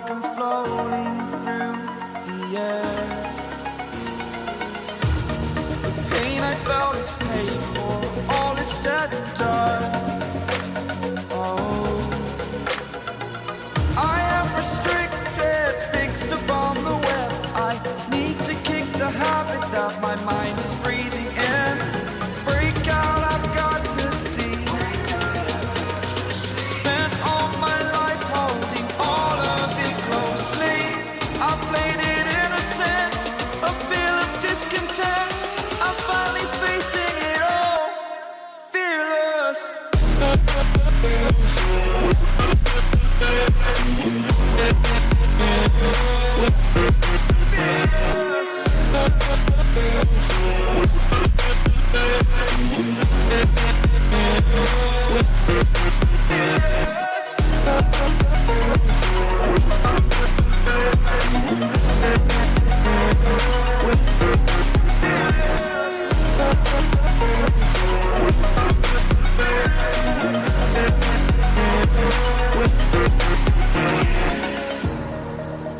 like I'm floating through the air. The pain I felt is paid for, all is said and done. Oh, I am restricted, fixed upon the web. I need to kick the habit that my mind is breathing in. Break out, I've got to see. Spent all my life holding all of it closely. I played it innocent, a feel of discontent. I'm finally facing it all, fearless.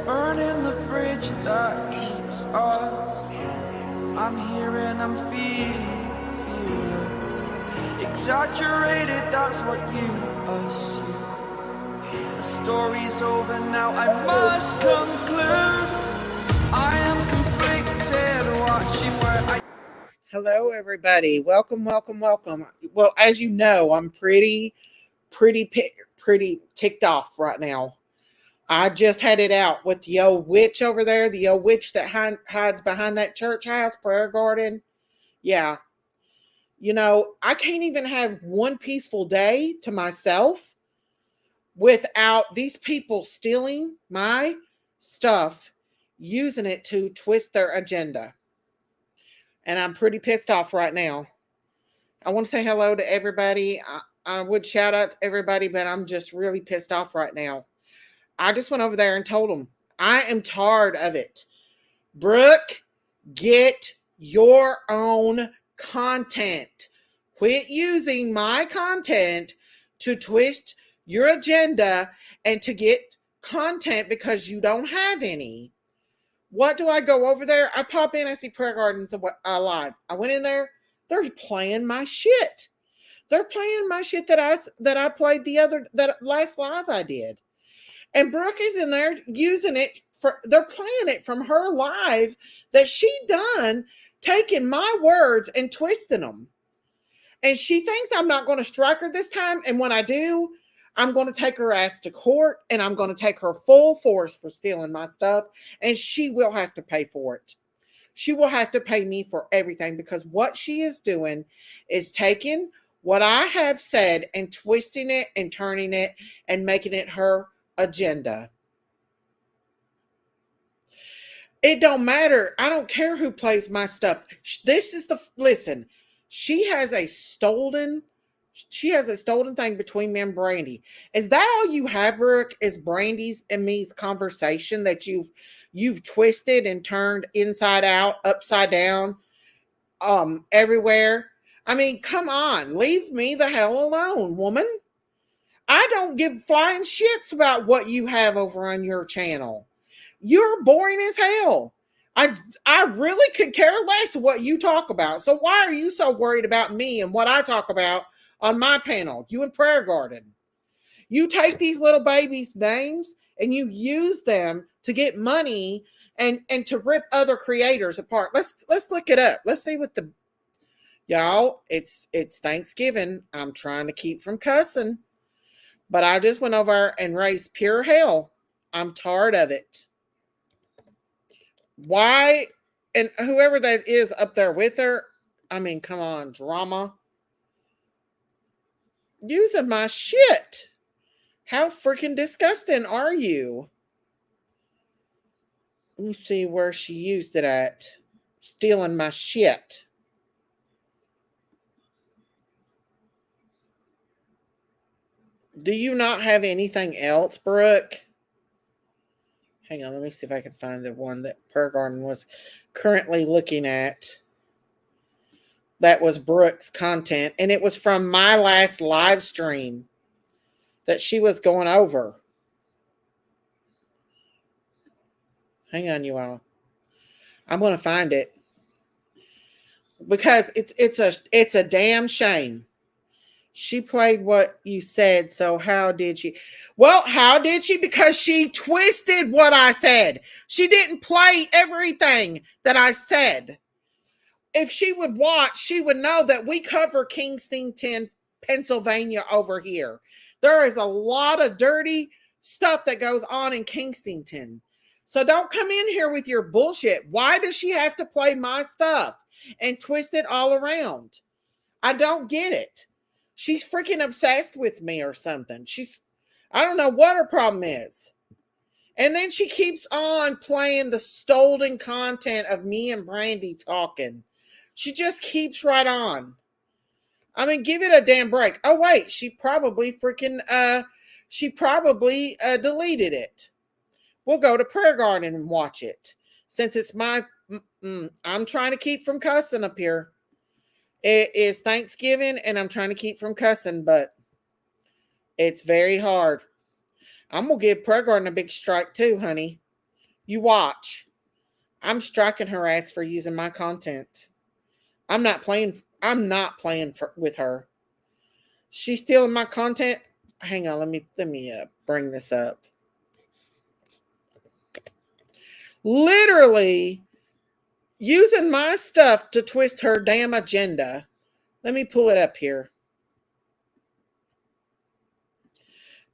Burning the bridge that keeps us. I'm here and I'm feeling exaggerated, that's what you assume. The story's over now, I must conclude. I am conflicted, watching where I... Hello everybody, welcome. Well, as you know, I'm pretty ticked off right now. I just had it out with the old witch over there, the old witch that hides behind that church house, prayer garden. Yeah. You know, I can't even have one peaceful day to myself without these people stealing my stuff, using it to twist their agenda. And I'm pretty pissed off right now. I want to say hello to everybody. I would shout out to everybody, but I'm just really pissed off right now. I just went over there and told them, I am tired of it. Brooke, get your own content. Quit using my content to twist your agenda and to get content because you don't have any. What do I go over there? I pop in, I see Prayer Gardens live. I went in there, they're playing my shit. They're playing my shit that I played that last live I did. And Brooke is in there using it they're playing it from her live that she done, taking my words and twisting them. And she thinks I'm not going to strike her this time. And when I do, I'm going to take her ass to court and I'm going to take her full force for stealing my stuff. And she will have to pay for it. She will have to pay me for everything because what she is doing is taking what I have said and twisting it and turning it and making it her agenda. It don't matter. I don't care who plays my stuff. Listen, she has a stolen thing between me and Brandy. Is that all you have, Brooke? Is Brandy's and me's conversation that you've twisted and turned inside out, upside down, everywhere? I mean, come on, leave me the hell alone, woman. I don't give flying shits about what you have over on your channel. You're boring as hell. I really could care less what you talk about. So why are you so worried about me and what I talk about on my panel? You and Prayer Garden. You take these little babies' names and you use them to get money and to rip other creators apart. Let's look it up. Let's see what y'all, it's Thanksgiving. I'm trying to keep from cussing. But I just went over and raised pure hell. I'm tired of it. Why? And whoever that is up there with her, I mean, come on, drama. Using my shit. How freaking disgusting are you? Let me see where she used it at. Stealing my shit. Do you not have anything else, Brooke? Hang on, let me see if I can find the one that Prayer Garden was currently looking at. That was Brooke's content, and it was from my last live stream that she was going over. Hang on, you all. I'm going to find it because it's a damn shame. She played what you said. So how did she? Well, how did she? Because she twisted what I said. She didn't play everything that I said. If she would watch, she would know that we cover Kingston, Pennsylvania over here. There is a lot of dirty stuff that goes on in Kingston. So don't come in here with your bullshit. Why does she have to play my stuff and twist it all around? I don't get it. She's freaking obsessed with me or something. I don't know what her problem is. And then she keeps on playing the stolen content of me and Brandy talking. She just keeps right on. I mean, give it a damn break. Oh, wait, she probably deleted it. We'll go to Prayer Garden and watch it. Since it's I'm trying to keep from cussing up here. It is Thanksgiving and I'm trying to keep from cussing, but it's very hard. I'm going to give Prayer Garden a big strike too, honey. You watch. I'm striking her ass for using my content. I'm not playing with her. She's stealing my content. Hang on, let me bring this up. Literally using my stuff to twist her damn agenda. Let me pull it up here.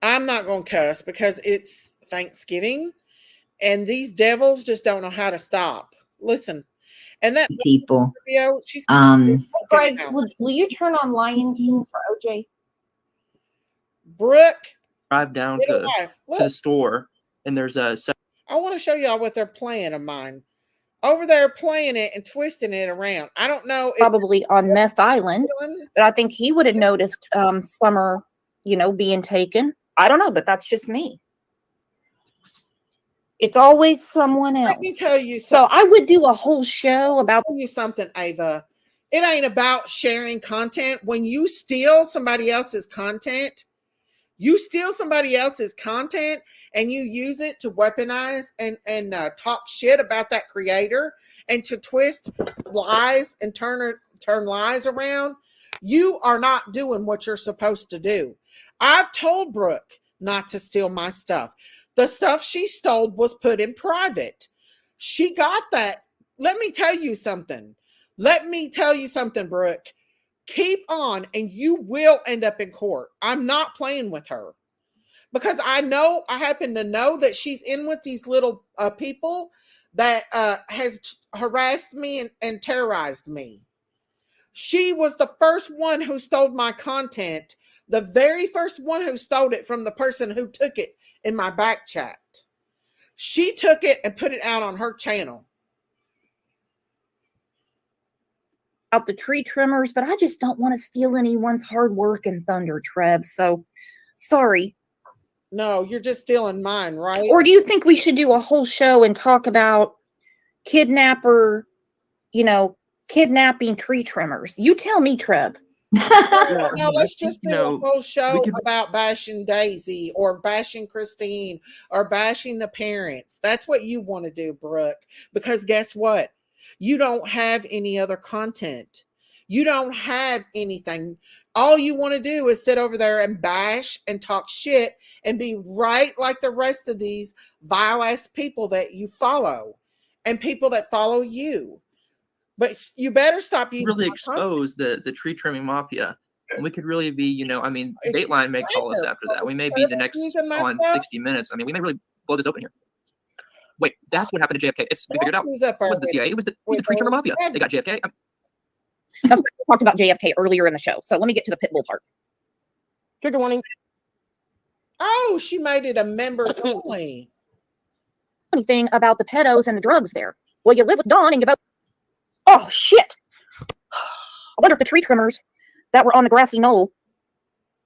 I'm not going to cuss because it's Thanksgiving and these devils just don't know how to stop. Listen. And that people. Video, she's Greg, will you turn on Lion King for OJ? Brooke, drive down to the store, and there's a. I want to show y'all what they're playing of mine. Over there playing it and twisting it around. I don't know. Probably on Meth Island, but I think he would have noticed Summer, being taken. I don't know, but that's just me. It's always someone else. Let me tell you something. So I would do a whole show about you something, Ava. It ain't about sharing content. When you steal somebody else's content, and you use it to weaponize and talk shit about that creator and to twist lies and turn lies around. You are not doing what you're supposed to do. I've told Brooke not to steal my stuff. The stuff she stole was put in private. She got that. Let me tell you something, Brooke. Keep on and you will end up in court. I'm not playing with her because I happen to know that she's in with these little people that has harassed me and terrorized me. She was the first one who stole my content, the very first one who stole it from the person who took it in my back chat. She took it and put it out on her channel. Out the tree trimmers, but I just don't want to steal anyone's hard work and thunder, Trev. So, sorry. No, you're just stealing mine, right? Or do you think we should do a whole show and talk about kidnapping tree trimmers? You tell me, Trev. No, let's just do a whole show about bashing Daisy or bashing Christine or bashing the parents. That's what you want to do, Brooke. Because guess what? You don't have any other content. You don't have anything. All you want to do is sit over there and bash and talk shit and be right like the rest of these vile ass people that you follow and people that follow you. But you better stop using really expose the tree trimming mafia. And we could really be, Dateline may call us after that. We may be the next on 60 Minutes. I mean, we may really blow this open here. Wait, that's what happened to JFK. We figured out. It wasn't the CIA. It was the tree trimmer mafia. They got JFK. That's what we talked about JFK earlier in the show. So let me get to the Pitbull part. Trigger warning. Oh, she made it a member only. Anything about the pedos and the drugs there? Well, you live with Dawn and you both. Oh shit! I wonder if the tree trimmers that were on the grassy knoll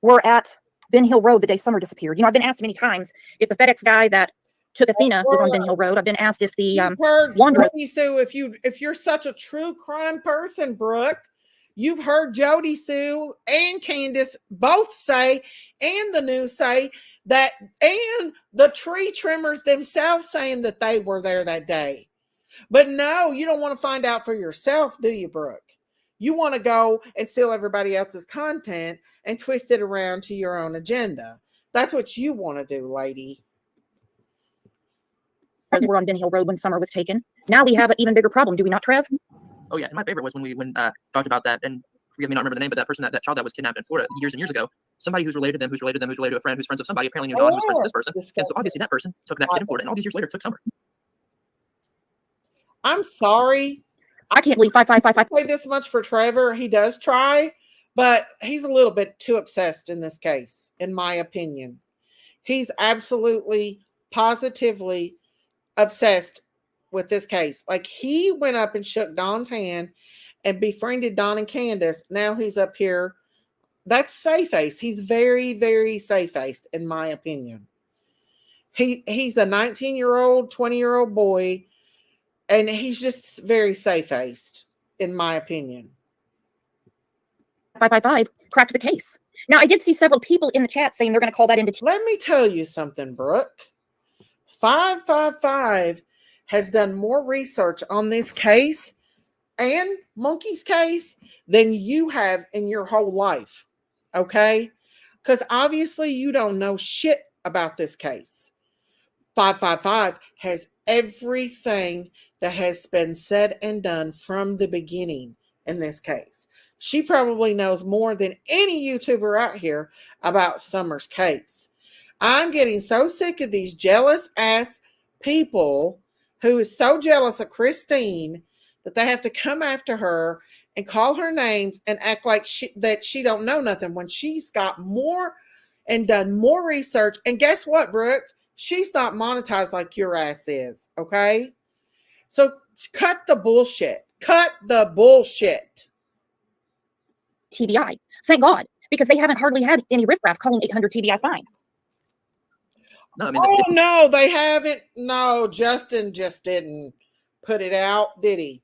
were at Ben Hill Road the day Summer disappeared. I've been asked many times if the FedEx guy that took Athena was on Ben Hill Road. I've been asked if the Wanderer. Sue, if you're such a true crime person, Brooke, you've heard Jody Sue and Candace both say, and the news say that, and the tree trimmers themselves saying that they were there that day. But no, you don't want to find out for yourself, do you, Brooke? You want to go and steal everybody else's content and twist it around to your own agenda. That's what you want to do, lady. As we're on Ben Hill Road when Summer was taken. Now we have an even bigger problem, do we not, Trev? Oh yeah, and my favorite was when we talked about that, and forgive me, not remember the name, but that person, that child that was kidnapped in Florida years and years ago, somebody who's related to them, who's related to them, who's related to a friend, who's friends with somebody, apparently knew Don, who's friends with this person, and so obviously that person took that kid in Florida, and all these years later took Summer. I'm sorry. I can't believe 5555. Play this much for Trevor. He does try, but he's a little bit too obsessed in this case, in my opinion. He's absolutely, positively obsessed with this case. Like, he went up and shook Don's hand and befriended Don and Candace. Now he's up here. That's safe-faced. He's very, very safe-faced, in my opinion. He's a 19-year-old, 20-year-old boy, and he's just very safe-faced, in my opinion. 555 cracked the case. Now, I did see several people in the chat saying they're going to call that into... Let me tell you something, Brooke. 555 has done more research on this case and Monkey's case than you have in your whole life. Okay? Because obviously you don't know shit about this case. 555 has everything that has been said and done from the beginning in this case. She probably knows more than any YouTuber out here about Summer's case. I'm getting so sick of these jealous ass people who is so jealous of Christine that they have to come after her and call her names and act like she don't know nothing when she's got more and done more research. And guess what, Brooke? She's not monetized like your ass is, okay? So cut the bullshit. Cut the bullshit. TBI. Thank God, because they haven't hardly had any riffraff calling 800 TBI fine. No, I mean, no, they haven't. No, Justin just didn't put it out, did he?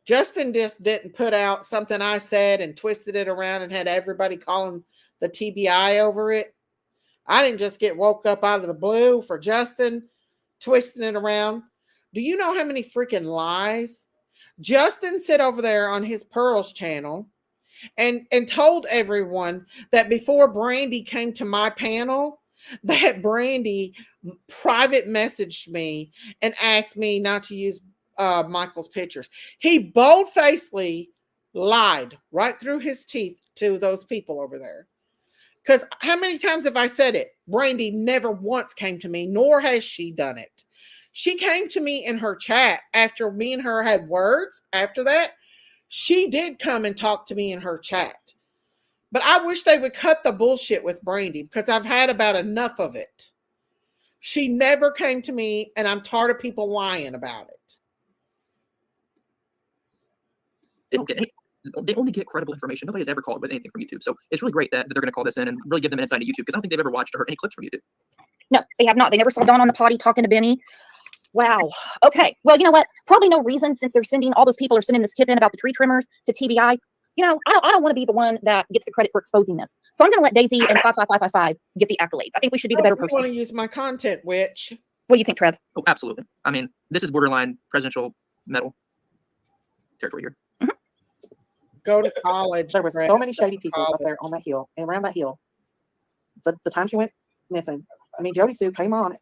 Justin just didn't put out something I said and twisted it around and had everybody calling the TBI over it. I didn't just get woke up out of the blue for Justin twisting it around. Do you know how many freaking lies Justin said over there on his Pearls channel and told everyone that before Brandy came to my panel, that Brandy private messaged me and asked me not to use Michael's pictures. He bold-facedly lied right through his teeth to those people over there. Because how many times have I said it? Brandy never once came to me, nor has she done it. She came to me in her chat after me and her had words. After that, she did come and talk to me in her chat. But I wish they would cut the bullshit with Brandy because I've had about enough of it. She never came to me, and I'm tired of people lying about it. They only get credible information. Nobody's ever called with anything from YouTube. So it's really great that they're going to call this in and really give them an insight to YouTube, because I don't think they've ever watched or heard any clips from YouTube. No, they have not. They never saw Don on the potty talking to Benny. Wow. Okay. Well, you know what? Probably no reason, since they're sending, all those people are sending this tip in about the tree trimmers to TBI. You know, I don't want to be the one that gets the credit for exposing this. So I'm going to let Daisy and 55555 get the accolades. I think we should be the better person. I want to use my content, witch. What do you think, Trev? Oh, absolutely. I mean, this is borderline presidential medal territory here. Go to college. There were so many shady people up there on that hill and around that hill. The time she went missing, I mean, Jody Sue came on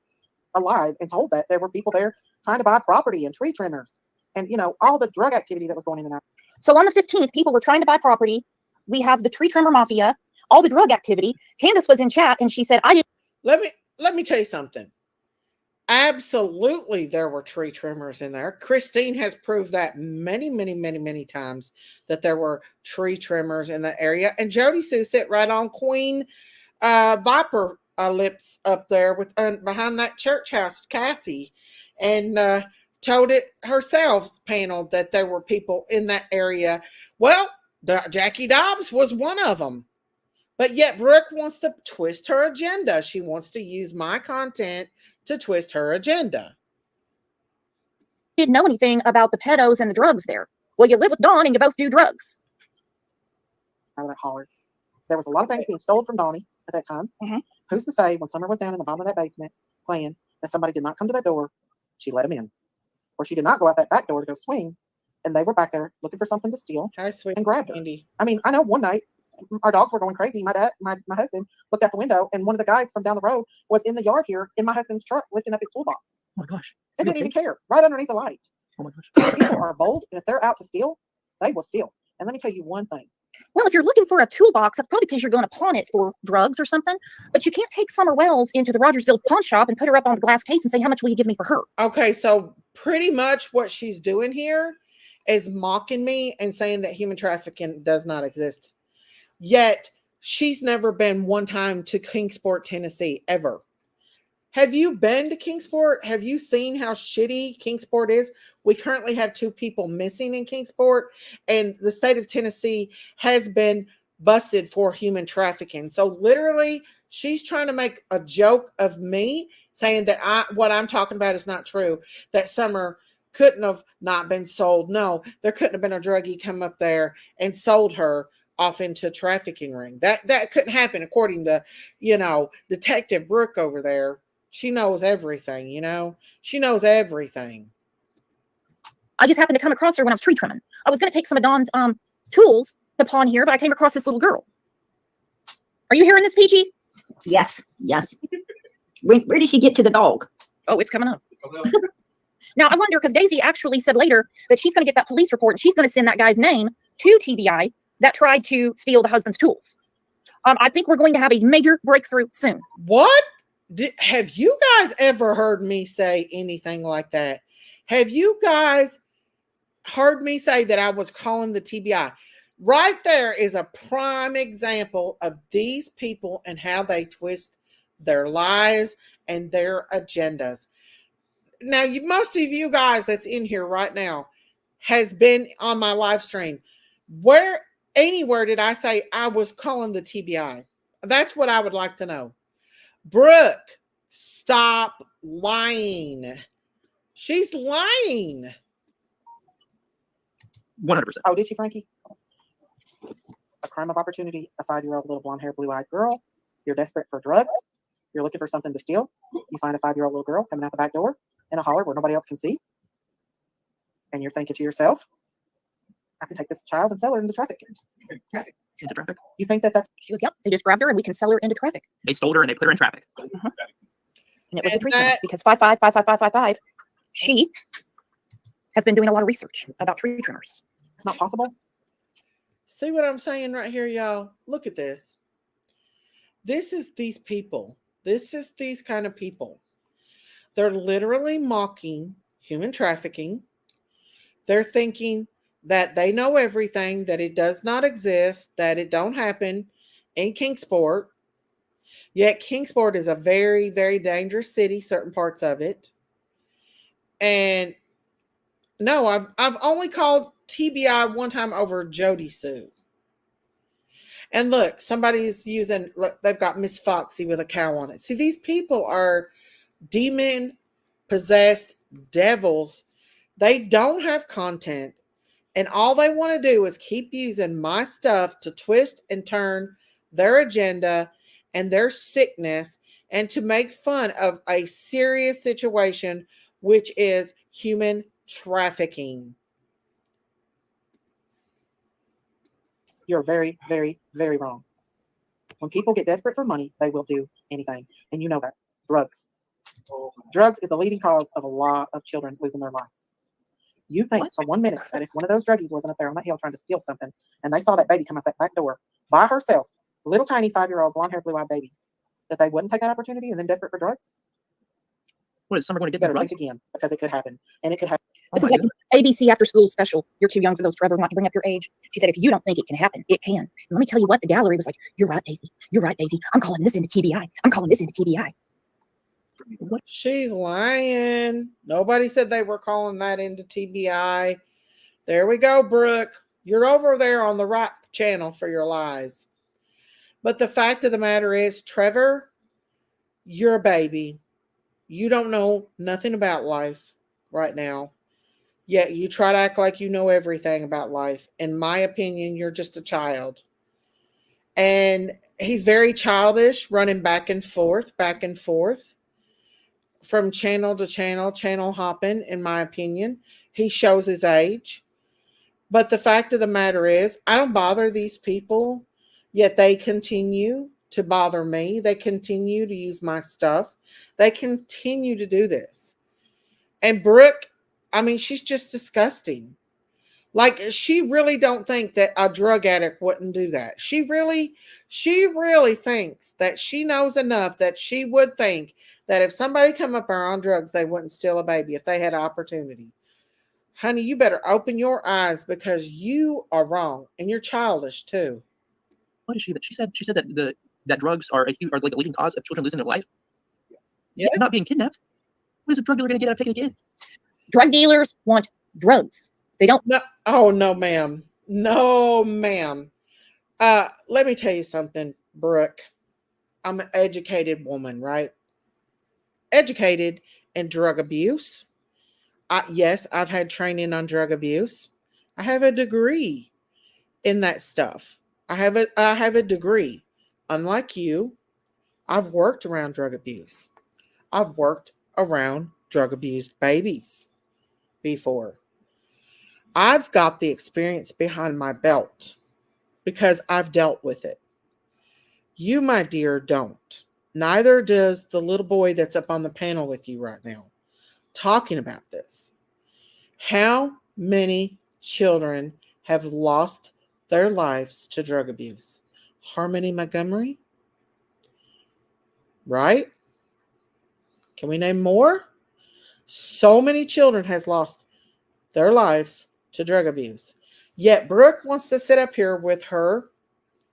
alive and told that there were people there trying to buy property and tree trimmers and, you know, all the drug activity that was going in and out. So on the 15th, people were trying to buy property. We have the tree trimmer mafia, all the drug activity. Candace was in chat and she said, I didn't. Let me tell you something. Absolutely, there were tree trimmers in there. Christine has proved that many times that there were tree trimmers in the area. And Jody Sue sit right on Queen Viper lips up there with behind that church house, Kathy, and told it herself panel that there were people in that area. Well, Jackie Dobbs was one of them. But yet Brooke wants to twist her agenda. She wants to use my content to twist her agenda. Didn't know anything about the pedos and the drugs there. Well, you live with Dawn and you both do drugs. Out of that holler. There was a lot of things being stolen from Donnie at that time. who's to say when Summer was down in the bottom of that basement playing that somebody did not come to that door, she let him in. Or she did not go out that back door to go swing, and they were back there looking for something to steal and grabbed her. Andy. I mean, I know one night our dogs were going crazy. My husband looked out the window, and one of the guys from down the road was in the yard here in my husband's truck lifting up his toolbox. Oh my gosh. They didn't even care. Right underneath the light. Oh my gosh. People are bold, and if they're out to steal, they will steal. And let me tell you one thing. Well, if you're looking for a toolbox, that's probably because you're going to pawn it for drugs or something. But you can't take Summer Wells into the Rogersville pawn shop and put her up on the glass case and say, how much will you give me for her? Okay, so pretty much what she's doing here is mocking me and saying that human trafficking does not exist. Yet, she's never been one time to Kingsport, Tennessee, ever. Have you been to Kingsport? Have you seen how shitty Kingsport is? We currently have 2 people missing in Kingsport, and the state of Tennessee has been busted for human trafficking. So literally, she's trying to make a joke of me, saying that what I'm talking about is not true, that Summer couldn't have not been sold. No, there couldn't have been a druggie come up there and sold her off into a trafficking ring. That couldn't happen, according to, Detective Brooke over there. She knows everything, She knows everything. I just happened to come across her when I was tree trimming. I was going to take some of Dawn's tools to pawn here, but I came across this little girl. Are you hearing this, PG? Yes. Where did she get to the dog? Oh, it's coming up. Now, I wonder, because Daisy actually said later that she's going to get that police report and she's going to send that guy's name to TBI that tried to steal the husband's tools. I think we're going to have a major breakthrough soon. What? Have you guys ever heard me say anything like that? Have you guys heard me say that I was calling the TBI? Right there is a prime example of these people and how they twist their lies and their agendas. Now, most of you guys that's in here right now has been on my live stream. Anywhere did I say I was calling the TBI? That's what I would like to know. Brooke, stop lying. She's lying. 100%. Oh, did she, Frankie? A crime of opportunity, a 5-year-old little blonde-haired, blue-eyed girl. You're desperate for drugs. You're looking for something to steal. You find a 5-year-old little girl coming out the back door in a holler where nobody else can see. And you're thinking to yourself, I can take this child and sell her into traffic. Into traffic? You think that's... She goes, yep, they just grabbed her and we can sell her into traffic. They stole her and they put her in traffic. Uh-huh. And it was the tree trimmers, because 555555, she has been doing a lot of research about tree trimmers. It's not possible. See what I'm saying right here, y'all? Look at this. This is these people. This is these kind of people. They're literally mocking human trafficking. They're thinking that they know everything, that it does not exist, that it don't happen in Kingsport. Yet Kingsport is a very, very dangerous city, certain parts of it. And no, I've only called TBI one time over Jody Sue. And look, somebody's they've got Miss Foxy with a cow on it. See, these people are demon-possessed devils. They don't have content. And all they want to do is keep using my stuff to twist and turn their agenda and their sickness and to make fun of a serious situation, which is human trafficking. You're very, very, very wrong. When people get desperate for money, they will do anything. And you know that. Drugs. Drugs is the leading cause of a lot of children losing their lives. You think for 1 minute that if one of those druggies wasn't up there on that hill trying to steal something and they saw that baby come out that back door by herself, little tiny 5-year-old blonde-haired, blue-eyed baby, that they wouldn't take that opportunity and then desperate for drugs? What, is someone going to get Better the drugs? think again, because it could happen. And it could happen. This is like ABC after school special. You're too young for those, Trevor. Not to bring up your age. She said, if you don't think it can happen, it can. And let me tell you what, the gallery was like, you're right, Daisy. You're right, Daisy. I'm calling this into TBI. I'm calling this into TBI. What? She's lying. Nobody said they were calling that into TBI. There we go, Brooke. You're over there on the right channel for your lies. But the fact of the matter is, Trevor, you're a baby. You don't know nothing about life right now. Yet you try to act like you know everything about life. In my opinion, you're just a child. And he's very childish, running back and forth from channel to channel hopping, in my opinion. He shows his age. But the fact of the matter is, I don't bother these people, yet they continue to bother me. They continue to use my stuff. They continue to do this. And Brooke, I mean, she's just disgusting. Like, she really don't think that a drug addict wouldn't do that. She really thinks that she knows enough that she would think that if somebody come up there on drugs, they wouldn't steal a baby if they had an opportunity. Honey, you better open your eyes, because you are wrong, and you're childish too. What is she? She said that that drugs are like a leading cause of children losing their life. Yeah. Not being kidnapped. What is a drug dealer going to get out of taking a kid? Drug dealers want drugs. They don't. No, oh no, ma'am. No, ma'am. Let me tell you something, Brooke. I'm an educated woman, right? Educated in drug abuse. Yes, I've had training on drug abuse. I have a degree in that stuff. I have a degree. Unlike you, I've worked around drug abuse. I've worked around drug abused babies before. I've got the experience behind my belt because I've dealt with it. You, my dear, don't. Neither does the little boy that's up on the panel with you right now talking about this. How many children have lost their lives to drug abuse? Harmony Montgomery? Right? Can we name more? So many children has lost their lives to drug abuse. Yet Brooke wants to sit up here with her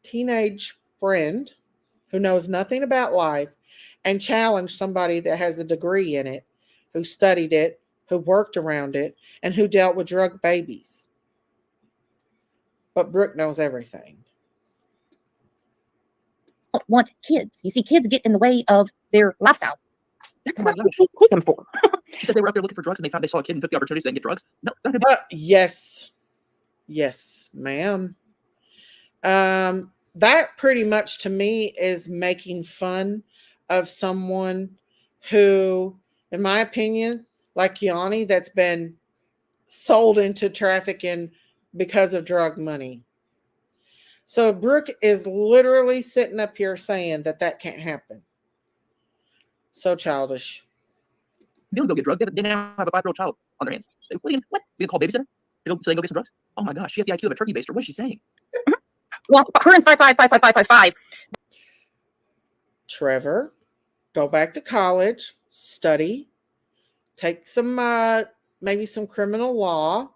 teenage friend who knows nothing about life and challenge somebody that has a degree in it, who studied it, who worked around it, and who dealt with drug babies. But Brooke knows everything. Don't want kids. You see, kids get in the way of their lifestyle. That's Oh my not what gosh. we take them for. She said they were out there looking for drugs and they saw a kid and took the opportunity so they can get drugs. No, Yes, ma'am. That pretty much to me is making fun of someone who, in my opinion, like Yanni, that's been sold into trafficking because of drug money. So Brooke is literally sitting up here saying that can't happen. So childish. They'll go get drugs. They now have a 5-year-old child on their hands. What? You gonna call babysitter? So they can go get some drugs? Oh my gosh, she has the IQ of a turkey baster. What is she saying? Well, her and 5555555. Trevor, go back to college, study, take some maybe some criminal law,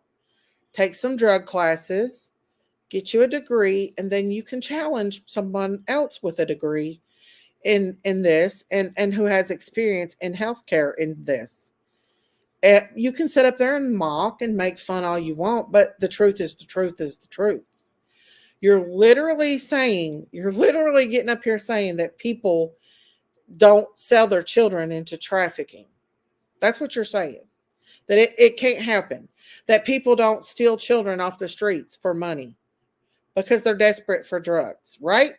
take some drug classes, get you a degree, and then you can challenge someone else with a degree in this and who has experience in healthcare in this. You can sit up there and mock and make fun all you want, but the truth is the truth is the truth. You're literally getting up here saying that people don't sell their children into trafficking. That's what you're saying. That it can't happen. That people don't steal children off the streets for money because they're desperate for drugs, right?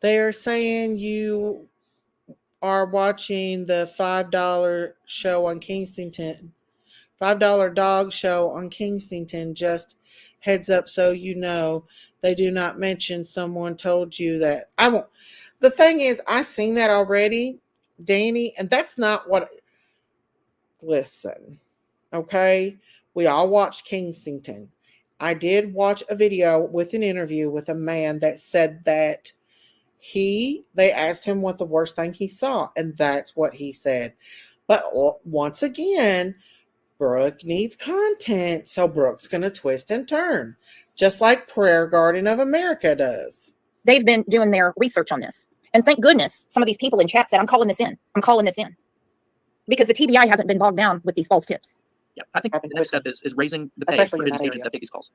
They are saying you are watching the $5 show on Kingston. $5 dog show on Kingston. Just heads up so you know. They do not mention someone told you that. I won't. The thing is, I've seen that already, Danny, and that's not what. Listen, okay? We all watched Kingston. I did watch a video with an interview with a man that said that they asked him what the worst thing he saw, and that's what he said. But once again, Brooke needs content, so Brooke's going to twist and turn, just like Prayer Garden of America does. They've been doing their research on this. And thank goodness some of these people in chat said, I'm calling this in. Because the TBI hasn't been bogged down with these false tips. Yeah, I think the next step is raising the pay Especially for in business that agents area. that take these calls.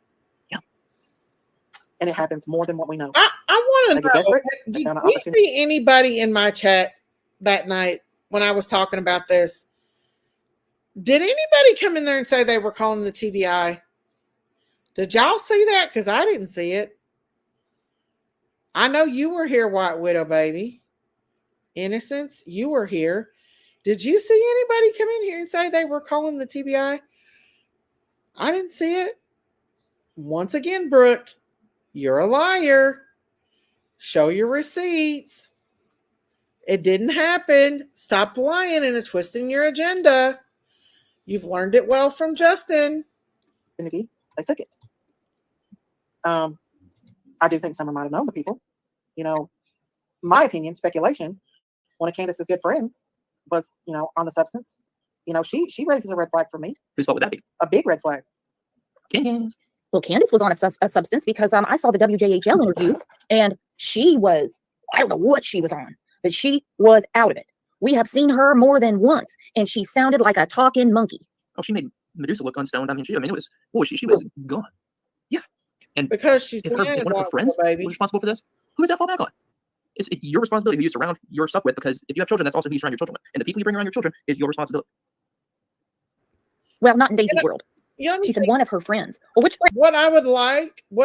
And it happens more than what we know. I want They to get know, desperate, did they found an we opportunity. see anybody in my chat that night when I was talking about this? Did anybody come in there and say they were calling the TBI? Did y'all see that? Because I didn't see it. I know you were here, White Widow baby. Innocence, you were here. Did you see anybody come in here and say they were calling the TBI? I didn't see it. Once again, Brooke, you're a liar. Show your receipts. It didn't happen. Stop lying and twisting your agenda. You've learned it well from Justin. They took it. I do think Summer might have known the people. You know, my opinion, speculation, one of Candace's good friends was, you know, on the substance. You know, she raises a red flag for me. Whose fault would that be? A big red flag. Candace. Well, Candace was on a substance because I saw the WJHL interview and she was, I don't know what she was on, but she was out of it. We have seen her more than once and she sounded like a talking monkey. Oh, she made Medusa look unstoned. I mean, it was, what was she? She was gone. Yeah. And Because she's if one of her friends baby. was responsible for this, who does that fall back on? It's your responsibility who you surround yourself with, because if you have children, that's also who you surround your children with. And the people you bring around your children is your responsibility. Well, not in Daisy's world. She said one of her friends. Well, which friend? What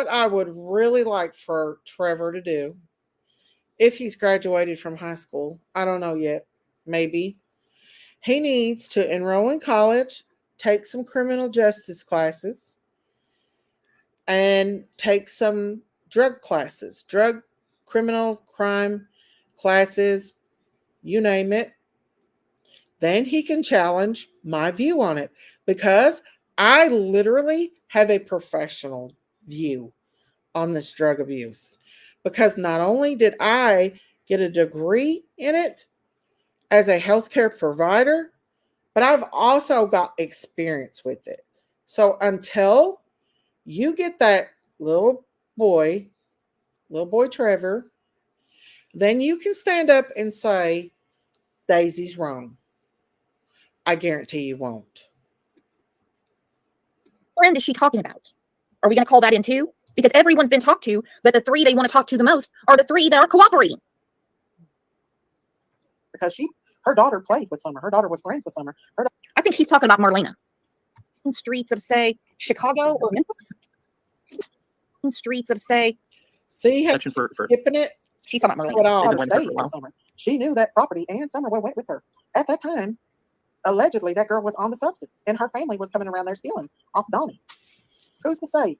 I would really like for Trevor to do, if he's graduated from high school, I don't know yet, maybe, he needs to enroll in college, take some criminal justice classes, and take some drug classes, drug, criminal, crime classes, you name it. Then he can challenge my view on it, because I literally have a professional view on this drug abuse, because not only did I get a degree in it as a healthcare provider, but I've also got experience with it. So until you get that little boy Trevor, then you can stand up and say Daisy's wrong. I guarantee you won't. Friend is she talking about? Are we going to call that in too? Because everyone's been talked to, but the three they want to talk to the most are the three that are cooperating. Because her daughter played with Summer. Her daughter was friends with Summer. I think she's talking about Marlena. In streets of, say, Chicago or Memphis. In streets of, say, see how Section for skipping it? she's talking about What Marlena. all? Stayed with Summer. She knew that property, and Summer went with her. At that time, allegedly, that girl was on the substance, and her family was coming around there stealing off Donnie. Who's to say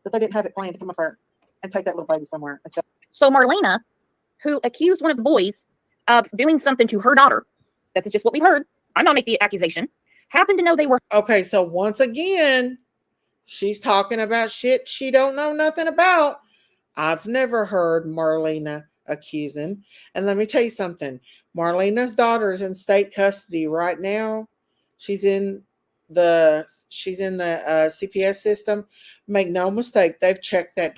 that they didn't have it planned to come up there and take that little baby somewhere? And So Marlena, who accused one of the boys of doing something to her daughter, that's just what we heard. I'm not making the accusation. Happened to know they were. Okay, so once again, she's talking about shit she don't know nothing about. I've never heard Marlena accusing. And let me tell you something. Marlena's daughter's in state custody right now. She's in the CPS system. Make no mistake, they've checked that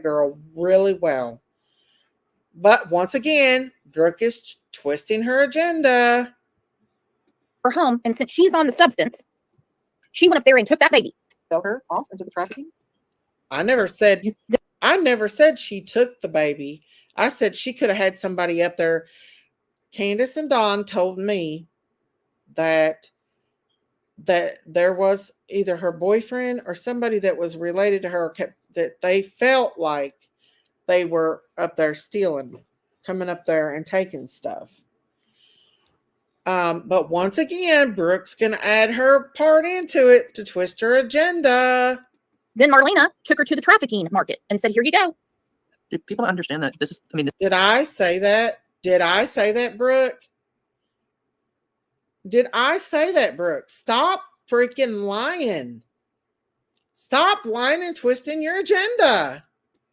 girl really well. But once again, Brooke is twisting her agenda. Her home, and since she's on the substance, she went up there and took that baby. sell her off into the trafficking. I never said she took the baby. I said she could have had somebody up there. Candace and Dawn told me that there was either her boyfriend or somebody that was related to her that they felt like they were up there stealing, coming up there and taking stuff. But once again, Brooke's going to add her part into it to twist her agenda. Then Marlena took her to the trafficking market and said, here you go. If people don't understand that this is, I mean, Did I say that? Did I say that, Brooke? Did I say that, Brooke? Stop freaking lying. Stop lying and twisting your agenda.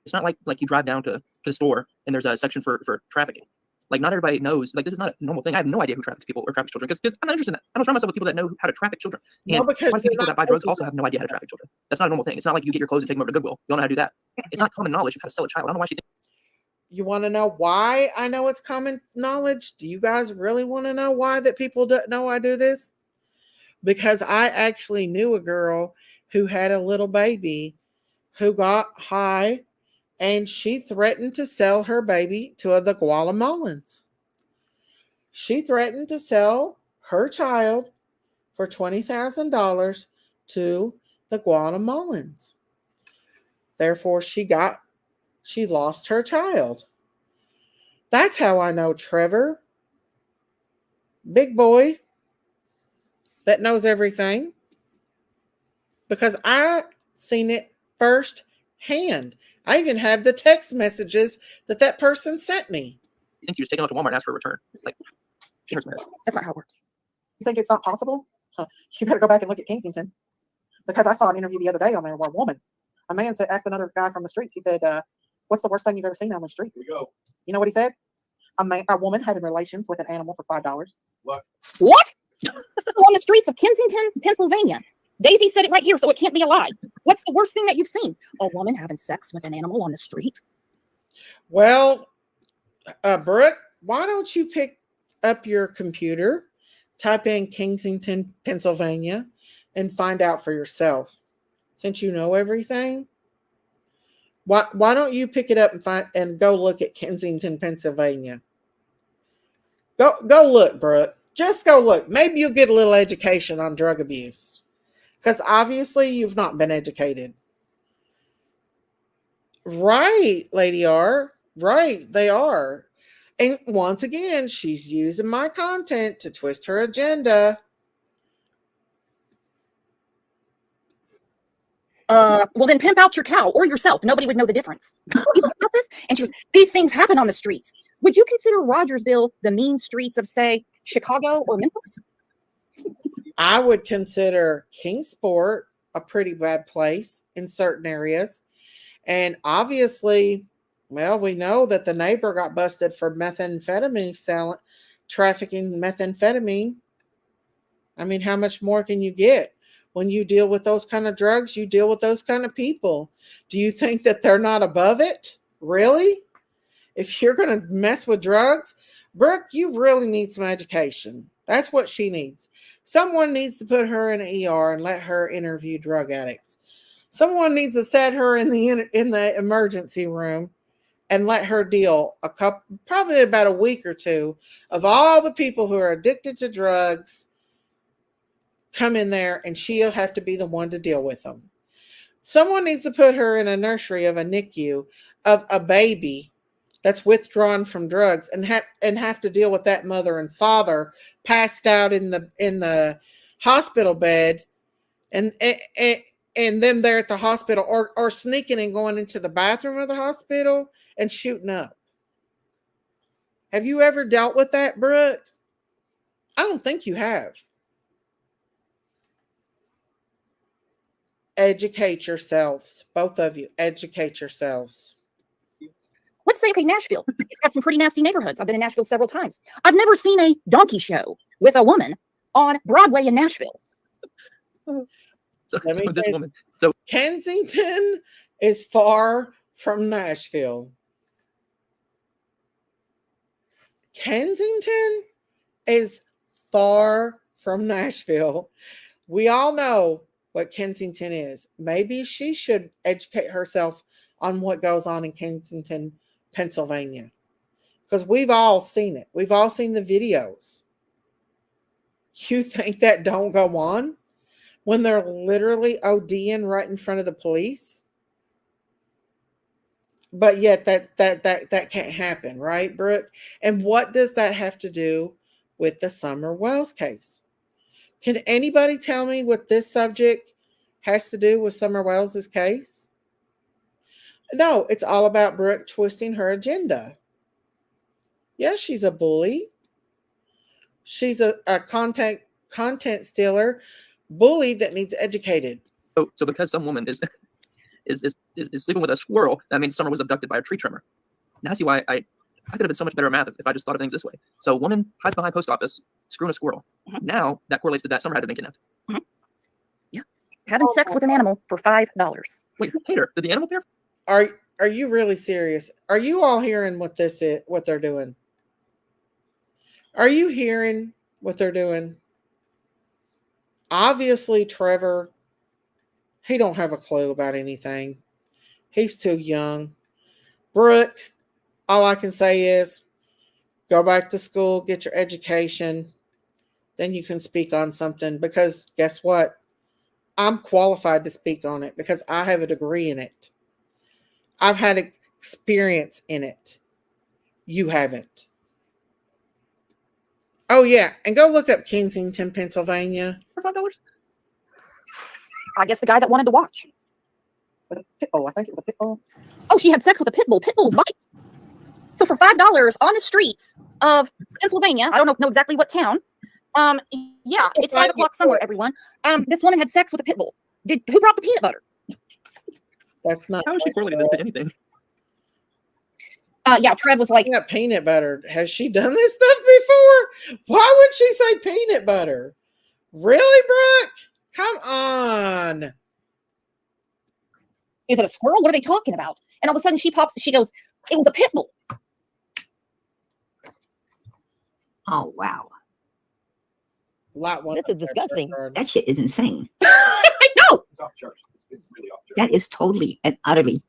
it's not like you drive down to the store and there's a section for trafficking. Like, not everybody knows. Like, this is not a normal thing. I have no idea who traffics people or traffics children, because I'm not interested in that. I don't surround myself with people that know how to traffic children. And No, because quite a few you're people not that buy drugs supposed also have no idea how to traffic children. That's not a normal thing. It's not like you get your clothes and take them over to Goodwill. You don't know how to do that. It's not common knowledge of how to sell a child. I don't know why she thinks. You want to know why I know it's common knowledge? Do you guys really want to know why that people don't know I do this? Because I actually knew a girl who had a little baby who got high, and she threatened to sell her baby to the Guatemalans. She threatened to sell her child for $20,000 to the Guatemalans. Therefore, she lost her child. That's how I know Trevor, big boy that knows everything, because I seen it firsthand. I even have the text messages that person sent me. You think you just take it out to Walmart and ask for a return? Like, here's my head. That's not how it works. You think it's not possible? You better go back and look at Kensington. Because I saw an interview the other day on there where a man asked another guy from the streets, he said, what's the worst thing you've ever seen on the streets? We go. You know what he said? A woman having relations with an animal for $5. What? On the streets of Kensington, Pennsylvania. Daisy said it right here, so it can't be a lie. What's the worst thing that you've seen? A woman having sex with an animal on the street? Well, Brooke, why don't you pick up your computer, type in Kensington, Pennsylvania, and find out for yourself? Since you know everything, why don't you pick it up and go look at Kensington, Pennsylvania? Go look, Brooke. Just go look. Maybe you'll get a little education on drug abuse. Because obviously you've not been educated. Right, Lady R. Right, they are. And once again, she's using my content to twist her agenda. Well, then pimp out your cow or yourself. Nobody would know the difference. You thought about this? And she was, these things happen on the streets. Would you consider Rogersville the mean streets of, say, Chicago or Memphis? I would consider Kingsport a pretty bad place in certain areas. And obviously, well, we know that the neighbor got busted for methamphetamine trafficking methamphetamine. I mean, how much more can you get? When you deal with those kind of drugs, you deal with those kind of people. Do you think that they're not above it? Really? If you're going to mess with drugs, Brooke, you really need some education. That's what she needs. Someone needs to put her in an ER and let her interview drug addicts. Someone needs to set her in the emergency room and let her deal probably about a week or two of all the people who are addicted to drugs. Come in there and she'll have to be the one to deal with them. Someone needs to put her in a nursery of a NICU of a baby that's withdrawn from drugs and have to deal with that mother and father passed out in the hospital bed and them there at the hospital or sneaking and going into the bathroom of the hospital and shooting up. Have you ever dealt with that, Brooke? I don't think you have. Educate yourselves. Both of you, educate yourselves. Let's say, okay, Nashville. It's got some pretty nasty neighborhoods. I've been in Nashville several times. I've never seen a donkey show with a woman on Broadway in Nashville. So this woman. So Kensington is far from Nashville. Kensington is far from Nashville. We all know what Kensington is. Maybe she should educate herself on what goes on in Kensington, Pennsylvania. Because we've all seen it. We've all seen the videos. You think that don't go on when they're literally ODing right in front of the police? But yet that can't happen, right, Brooke? And what does that have to do with the Summer Wells case? Can anybody tell me what this subject has to do with Summer Wells' case? No, it's all about Brooke twisting her agenda. Yes, she's a bully. She's a content stealer, bully that needs educated. So because some woman is sleeping with a squirrel, that means Summer was abducted by a tree trimmer. Now I see why I could have been so much better at math if I just thought of things this way. So woman hides behind post office, screwing a squirrel. Mm-hmm. Now that correlates to that Summer had been kidnapped. Mm-hmm. Yeah, having sex with an animal for $5. Wait, Peter, did the animal appear? Are you really serious? Are you all hearing what this is? What they're doing? Are you hearing what they're doing? Obviously, Trevor, he don't have a clue about anything. He's too young. Brooke, all I can say is go back to school, get your education, then you can speak on something, because guess what? I'm qualified to speak on it because I have a degree in it. I've had experience in it. You haven't. Oh yeah, and go look up Kensington, Pennsylvania. For $5? I guess the guy that wanted to watch. With a pit bull, I think it was a pit bull. Oh, she had sex with a pit bull. Pit bulls bite. So for $5 on the streets of Pennsylvania, I don't know exactly what town. Yeah, it's 5 o'clock somewhere, everyone. This woman had sex with a pit bull. Who brought the peanut butter? That's not. How is she correlating this to anything? Yeah, Trev was like, Yeah, peanut butter. Has she done this stuff before? Why would she say peanut butter? Really, Brooke? Come on. is it a squirrel? What are they talking about? And all of a sudden she pops, she goes, it was a pit bull. Oh, wow. Lot one. This is disgusting. That shit is insane. I know. It's off church. It's really off church. That is totally and utterly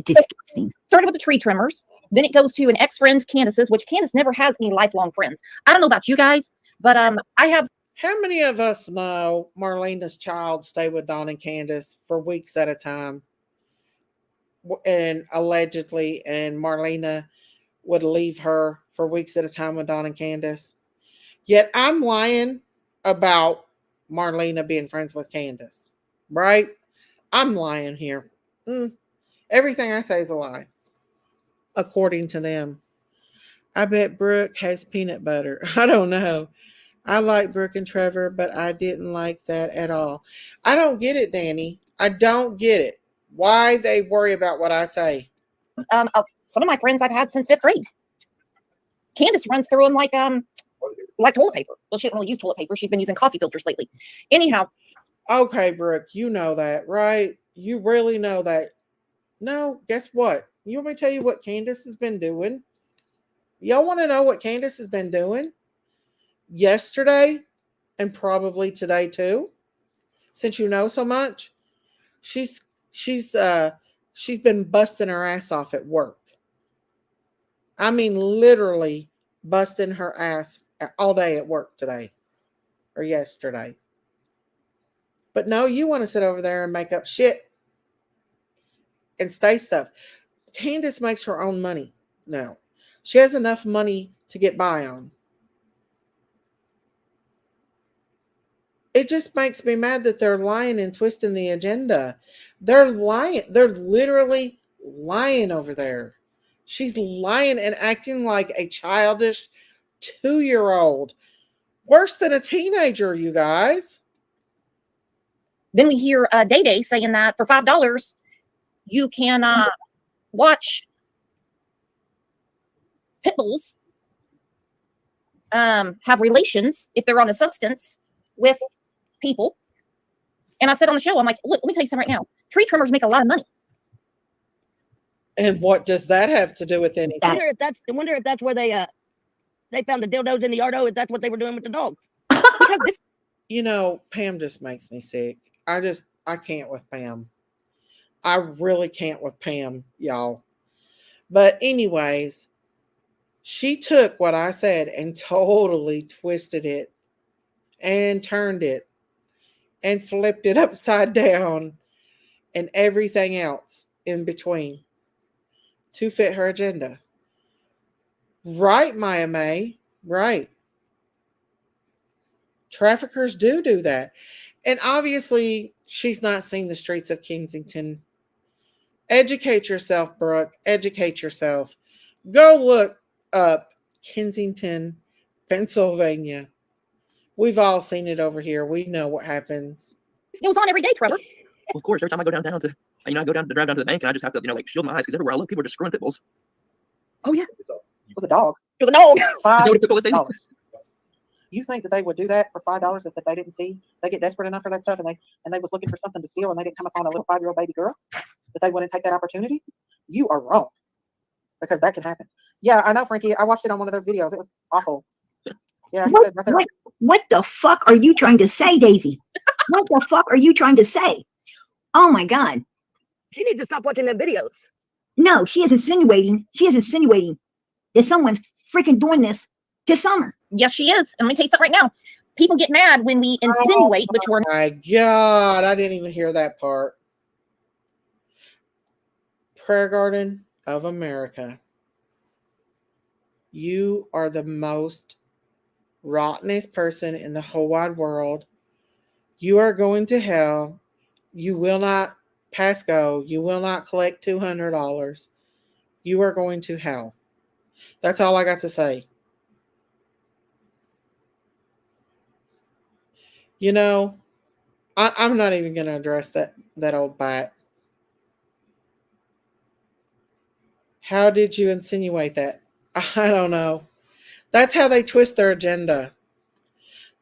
disgusting. Started with the tree trimmers. Then it goes to an ex-friend, Candace's, which Candace never has any lifelong friends. I don't know about you guys, but I have. How many of us know Marlena's child stayed with Don and Candace for weeks at a time? And allegedly, and Marlena would leave her for weeks at a time with Don and Candace. Yet I'm lying about Marlena being friends with Candace, right? I'm lying here. Everything I say is a lie, according to them. I bet Brooke has peanut butter. I don't know. I like Brooke and Trevor, but I didn't like that at all. I don't get it, Danny. I don't get it. Why they worry about what I say. Some of my friends I've had since 5th grade. Candace runs through them like toilet paper. Well, she doesn't really use toilet paper. She's been using coffee filters lately. Anyhow. Okay, Brooke, you know that, right? You really know that. No, guess what? You want me to tell you what Candace has been doing? Y'all want to know what Candace has been doing? Yesterday, and probably today too, since you know so much, she's been busting her ass off at work. I mean, literally busting her ass all day at work today or yesterday. But no, you want to sit over there and make up shit and stay stuff. Candace makes her own money now. She has enough money to get by on. It just makes me mad that they're lying and twisting the agenda. They're lying. They're literally lying over there. She's lying and acting like a childish 2-year-old. Worse than a teenager, you guys. Then we hear Day Day saying that for $5, you can watch pit bulls have relations if they're on the substance with people. And I said on the show, I'm like, look, let me tell you something right now. Tree trimmers make a lot of money. And what does that have to do with anything? I wonder if that's where they found the dildos in the yard. If that's what they were doing with the dog. Because this, You know, Pam just makes me sick. I can't with Pam. I really can't with Pam, y'all. But anyways, she took what I said and totally twisted it and turned it and flipped it upside down and everything else in between to fit her agenda. Right, Maya May? Right. Traffickers do that. And obviously, she's not seen the streets of Kensington. Educate yourself, Brooke. Educate yourself. Go look up Kensington, Pennsylvania. We've all seen it over here. We know what happens. It goes on every day, Trevor. Well, of course, every time I go downtown to, I go down to drive down to the bank, and I just have to, shield my eyes because everywhere I look, people are just screwing pit bulls. Oh yeah, It was a dog. it was a dog. Is that what a pit bull is, Daisy? $5. You think that they would do that for $5 if they didn't see? They get desperate enough for that stuff, and they was looking for something to steal, and they didn't come upon a little 5-year-old baby girl, that they wouldn't take that opportunity? You are wrong, because that can happen. Yeah, I know, Frankie. I watched it on one of those videos. It was awful. Yeah, he said right there. What the fuck are you trying to say, Daisy? What the fuck are you trying to say? Oh my God. She needs to stop watching them videos. No, she is insinuating that someone's freaking doing this to Summer. Yes, she is. And let me tell you something right now. People get mad when we insinuate, which we're My God, I didn't even hear that part. Prayer Garden of America, you are the most rottenest person in the whole wide world. You are going to hell. You will not pass go. You will not collect $200. You are going to hell. That's all I got to say. You know, I'm not even going to address that old bat. How did you insinuate that? I don't know. That's how they twist their agenda.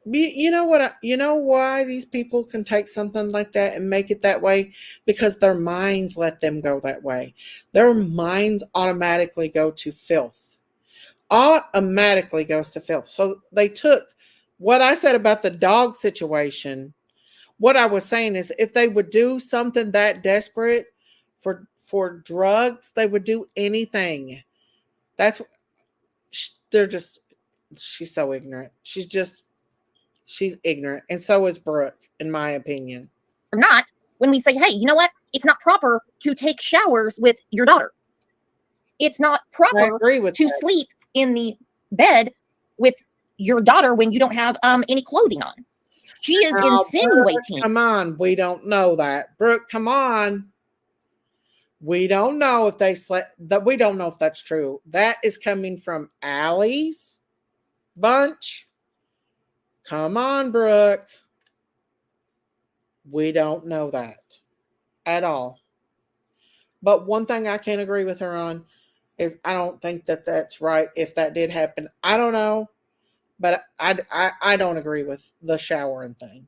You know what? You know why these people can take something like that and make it that way? Because their minds let them go that way. Their minds automatically go to filth. Automatically goes to filth. So they took what I said about the dog situation. What I was saying is, if they would do something that desperate for drugs, they would do anything. They're just. She's so ignorant. She's ignorant, and so is Brooke, in my opinion. Or not, when we say, hey, you know what? It's not proper to take showers with your daughter. It's not I proper agree with to that. sleep in the bed with your daughter when you don't have any clothing on. She is Now, insinuating. Brooke, come on, we don't know that. Brooke, come on. We don't know if they slept. That we don't know if that's true. That is coming from Allie's bunch. Come on, Brooke. We don't know that at all. But one thing I can't agree with her on is I don't think that that's right. If that did happen, I don't know. But I don't agree with the showering thing.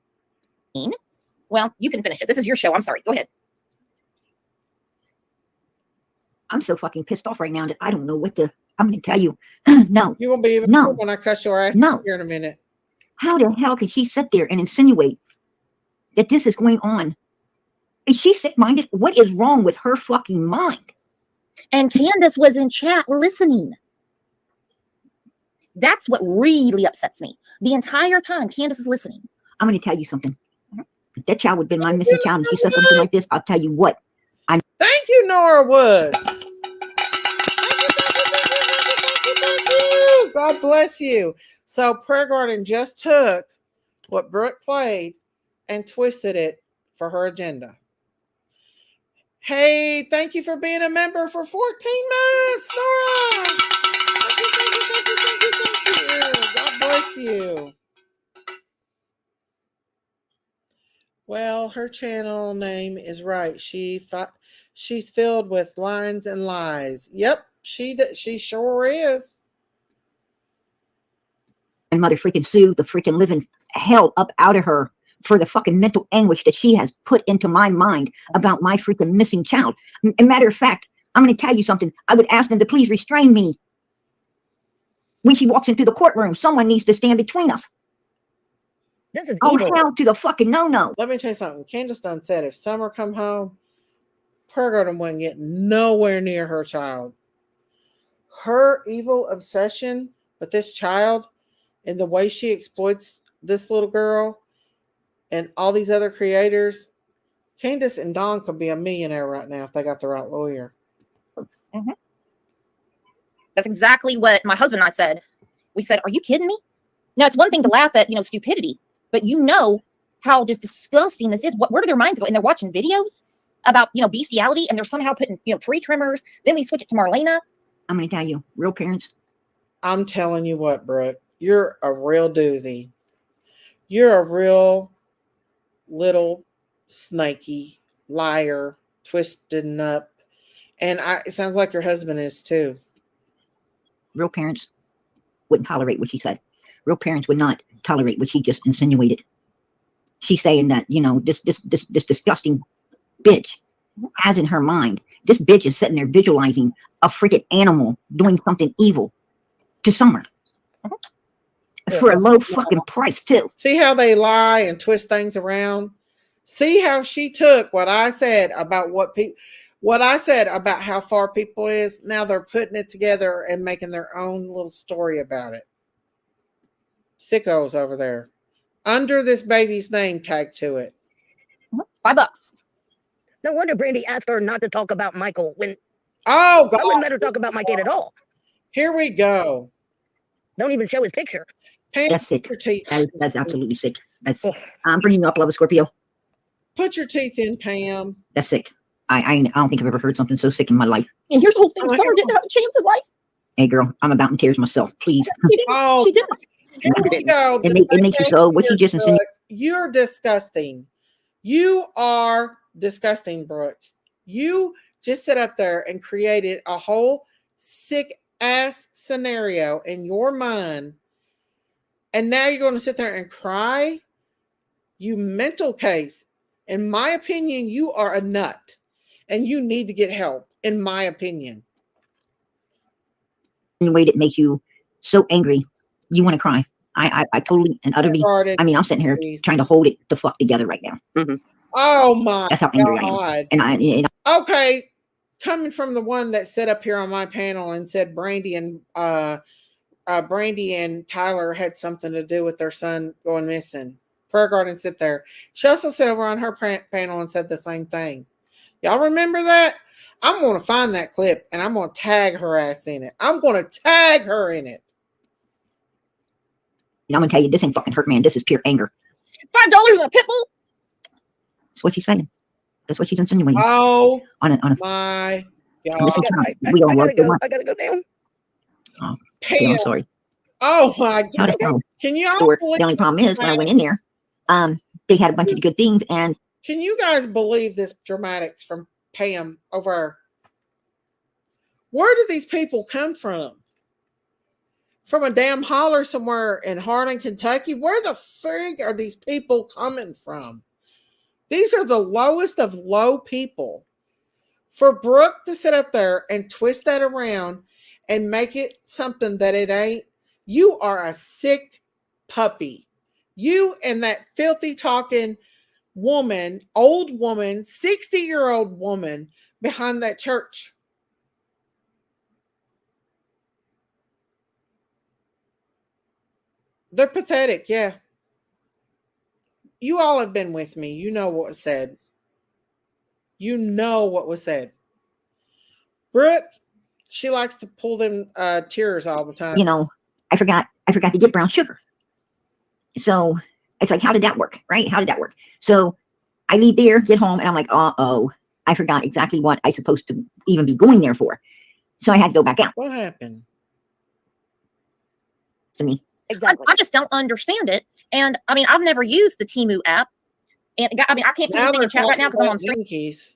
Well, you can finish it. This is your show. I'm sorry. Go ahead. I'm so fucking pissed off right now that I don't know what to. I'm going to tell you. No. You won't be even No. when I cuss your ass No. here in a minute. How the hell can she sit there and insinuate that this is going on? Is she sick-minded? What is wrong with her fucking mind? And Candace was in chat listening. That's what really upsets me. The entire time, Candace is listening. I'm going to tell you something. If that child would have been my missing child and she said something like this, I'll tell you what. Thank you, Nora Woods. Thank you. God bless you. So Prayer Garden just took what Brooke played and twisted it for her agenda. Hey, thank you for being a member for 14 months, Nora. Thank you. God bless you. Well, her channel name is right. She's filled with lines and lies. Yep, she sure is. And mother freaking Sue, the freaking living hell up out of her for the fucking mental anguish that she has put into my mind about my freaking missing child. A matter of fact, I'm going to tell you something. I would ask them to please restrain me. When she walks into the courtroom, someone needs to stand between us. This is Oh, evil. hell to the fucking no-no. Let me tell you something. Candace done said if Summer come home, Prayer Garden wouldn't get nowhere near her child. Her evil obsession with this child and the way she exploits this little girl and all these other creators, Candace and Dawn could be a millionaire right now if they got the right lawyer. Mm-hmm. That's exactly what my husband and I said. We said, are you kidding me? Now, it's one thing to laugh at, stupidity, but how just disgusting this is. Where do their minds go? And they're watching videos about, bestiality, and they're somehow putting, tree trimmers. Then we switch it to Marlena. I'm going to tell you, real parents. I'm telling you what, Brooke, you're a real doozy. You're a real little snaky liar, twisting up. And it sounds like your husband is too. Real parents wouldn't tolerate what she said. Real parents would not tolerate what she just insinuated. She's saying that, this disgusting bitch has in her mind, this bitch is sitting there visualizing a freaking animal doing something evil to Summer. For a low fucking price, too. See how they lie and twist things around? See how she took what I said about what I said about how far people is. Now they're putting it together and making their own little story about it. Sickos over there. Under this baby's name tag to it. $5. No wonder Brandy asked her not to talk about Michael when Oh I wouldn't God, let her talk about my kid at all. here we go. Don't even show his picture. Pam, That's sick. put your teeth. That's absolutely sick. That's Ugh. I'm bringing you up, love, Scorpio. Put your teeth in, Pam. That's sick. I don't think I've ever heard something so sick in my life. And here's the whole thing: Oh my Summer God. didn't have a chance in life. Hey, girl, I'm about in tears myself. Please. She didn't. Oh, She didn't. here we go. It makes you so. What you just insinuated. You're disgusting. You are disgusting, Brooke. You just sit up there and created a whole sick ass scenario in your mind. And now you're going to sit there and cry? You mental case. In my opinion, you are a nut and you need to get help, in my opinion. In a way that makes you so angry, you want to cry. I totally and utterly. I mean, I'm sitting here trying to hold it the fuck together right now. Oh my That's how angry I God. am. And Okay, coming from the one that sat up here on my panel and said Brandy and Tyler had something to do with their son going missing. Prayer Garden sit there. She also sat over on her panel and said the same thing. Y'all remember that? I'm going to find that clip and I'm going to tag her ass in it. I'm going to tag her in it. I'm gonna tell you, this ain't fucking hurt, man. This is pure anger. $5 in a pit bull. That's what she's saying. That's what she's insinuating. Oh on a my God. listen, I we all work. gotta go down. Oh, Pam. yeah, I'm sorry. Oh my How God. the hell? Can you all Store. believe The only problem is when I went in there, they had a bunch of good things, and Can you guys believe this dramatics from Pam over? Where do these people come from? From a damn holler somewhere in Hardin, Kentucky? Where the frig are these people coming from? These are the lowest of low people. For Brooke to sit up there and twist that around and make it something that it ain't, you are a sick puppy. You and that filthy talking woman, old woman, 60-year-old woman behind that church. They're pathetic, yeah. You all have been with me. You know what was said. You know what was said. Brooke, she likes to pull them tears all the time. you know, I forgot to get brown sugar. So it's like, how did that work? Right? How did that work? So I leave there, get home, and I'm like, I forgot exactly what I supposed to even be going there for. So I had to go back out What happened? to me. Exactly. I just don't understand it. And I mean, I've never used the Temu app. And I mean, I can't put anything in chat right now because I'm on stream. Jinkies.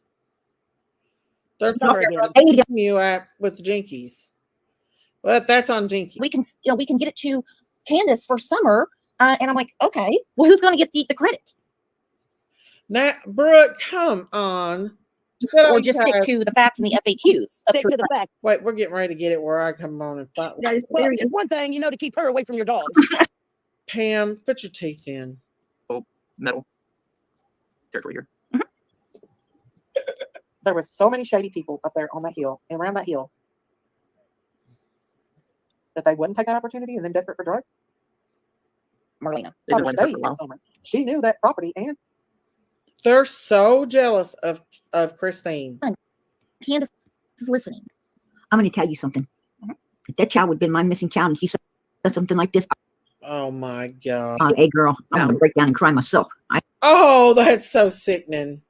They're Summer talking again. about the new app with the Jinkies. But that's on Jinkies. We can get it to Candace for Summer. And I'm like, okay, well, who's going to get the credit? Now, Brooke, come on. Or just stick to the facts and the FAQs. Stick to the fact. Wait, we're getting ready to get it where I come on and fight. That is Well, very it's one thing, to keep her away from your dog. Pam, put your teeth in. Metal territory here. There were so many shady people up there on that hill and around that hill that they wouldn't take that opportunity and then desperate for drugs. Marlena. They've been Tyler running for a stayed while. this summer. She knew that property and They're so jealous of Christine. Candace is listening. I'm going to tell you something. If that child would have been my missing child, and she said something like this, Oh my God. hey girl, I'm going to break down and cry myself. Oh, that's so sickening.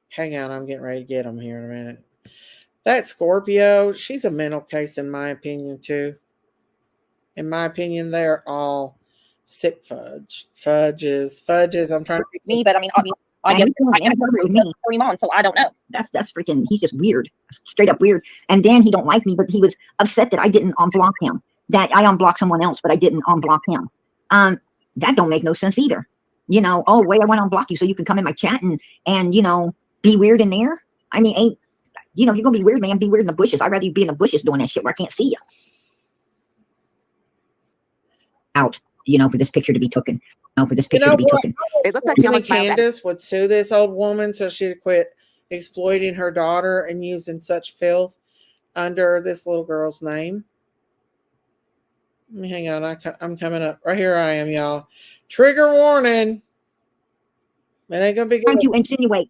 Hang on, I'm getting ready to get them here in a minute. That Scorpio, she's a mental case in my opinion too. In my opinion, they're all sick fudges. I'm trying to Me, but I mean, I guess I never heard of Kareem on, so I don't know. That's freaking. He's just weird, straight up weird. And Dan, he don't like me, but he was upset that I didn't unblock him. That I unblocked someone else, but I didn't unblock him. That don't make no sense either. Oh wait, I want to unblock you so you can come in my chat and be weird in there. I mean, if you're gonna be weird, man, be weird in the bushes. I'd rather you be in the bushes doing that shit where I can't see you. Out, for this picture to be taken. For this picture to be taken. It looks like You you think almost Candace would sue this old woman so she'd quit exploiting her daughter and using such filth under this little girl's name? Let me hang on. I'm coming up. Right here I am, y'all. Trigger warning. It ain't gonna be good. Trying to insinuate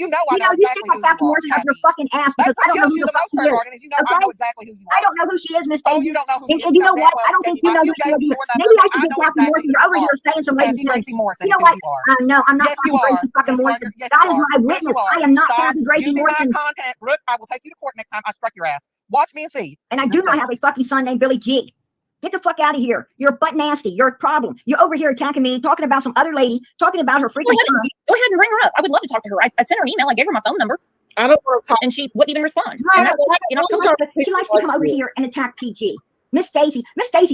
you know I You know know, you exactly stick my who you are, Falcon Morrison up your Kathy. fucking ass That's because I what don't know kills who you the the fuck most, she Prayer is. Garden, is you know I Okay? know exactly who you I are. don't know who she is, Miss Oh, Daisy. you don't know who she is. And you know damn what? well I don't think you know you who she gave is me either. your number, Maybe I and should I get know Kathy exactly Morrison. who You're you over here are. saying some lady Kathy things. Gracie Morrison You is know who what? you are. No, I'm not Yes, Kathy you are. Gracie fucking Yes, you are. Morrison. Yes, God you is are. my Yes, witness. you are. I am not Stop Kathy Gracie using my Morrison. content, Brooke. I will take you to court next time I struck your ass. Watch me and see. And I do not have a fucking son named Billy G. Get the fuck out of here. You're butt nasty. You're a problem. You're over here attacking me, talking about some other lady, talking about her freaking son. Go ahead and ring her up. I would love to talk to her. I sent her an email. I gave her my phone number, I don't want to talk. and she wouldn't even respond. I And that don't was in want to October. talk to She likes to people come over like here and attack PG. Miss Stacy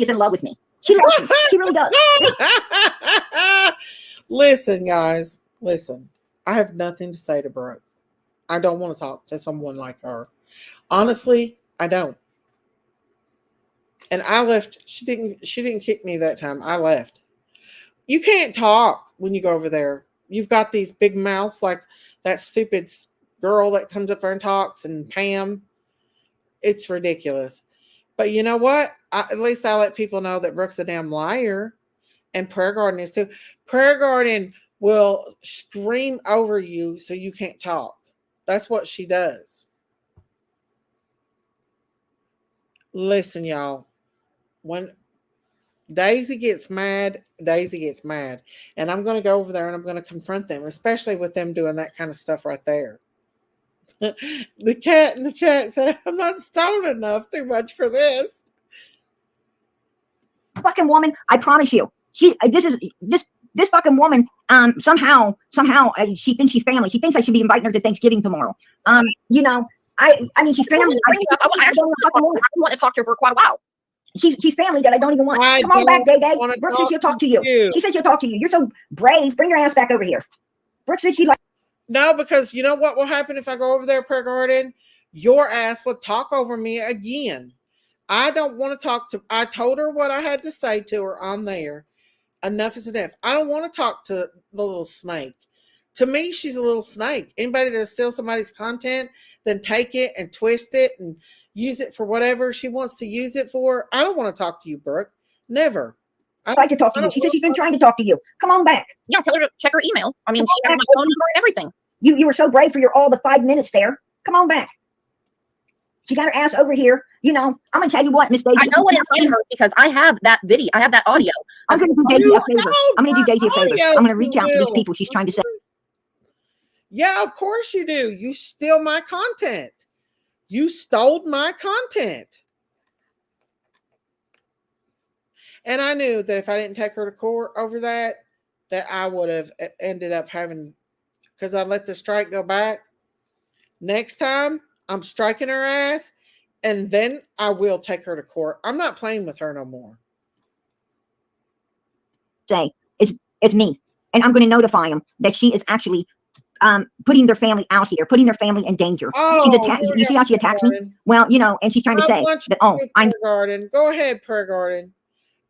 is in love with me. She loves me. She really does. Listen, guys, listen. I have nothing to say to Brooke. I don't want to talk to someone like her. Honestly, I don't. And I left. She didn't kick me that time. I left. You can't talk when you go over there. You've got these big mouths like that stupid girl that comes up there and talks, and Pam. It's ridiculous. But you know what? At least I let people know that Brooke's a damn liar. And Prayer Garden is too. Prayer Garden will scream over you so you can't talk. That's what she does. Listen, y'all. When Daisy gets mad, Daisy gets mad. And I'm going to go over there and I'm going to confront them, especially with them doing that kind of stuff right there. The cat in the chat said, I'm not stoned enough too much for this. Fucking woman, I promise you, This fucking woman, somehow, she thinks she's family. She thinks I should be inviting her to Thanksgiving tomorrow. You know, I mean, she's family. I want to talk to her for quite a while. She's family that I don't even want. Come on back, Day Day. Brooke says she'll talk to you. She said she'll talk to you. You're so brave. Bring your ass back over here. Brooke said she'd like. No, because you know what will happen if I go over there, Prayer Garden? Your ass will talk over me again. I don't want to talk to. I told her what I had to say to her on there. Enough is enough. I don't want to talk to the little snake. To me, she's a little snake. Anybody that steals somebody's content, then take it and twist it and use it for whatever she wants to use it for. I don't want to talk to you, Brooke. Never. I'd like to talk to you. She said she's been trying to talk to you. Come on back. Yeah, tell her to check her email. I mean, she has my phone number and everything. You were so brave for all the 5 minutes there. Come on back. She got her ass over here. You know, I'm gonna tell you what, Miss Daisy. I know what inside her because I have that video. I have that audio. I'm gonna do Daisy a favor. I'm gonna do Daisy a favor. I'm gonna reach out to these people she's trying to say. Yeah, of course you do. You steal my content. You stole my content. And I knew that if I didn't take her to court over that I would have ended up having, because I let the strike go back. Next time, I'm striking her ass, and then I will take her to court. I'm not playing with her no more. Say, it's me. And I'm going to notify them that she is actually putting their family out here, putting their family in danger. You see how she attacks me? Well, you know, and she's trying to say that, I'm Garden. Go ahead, Prayer Garden.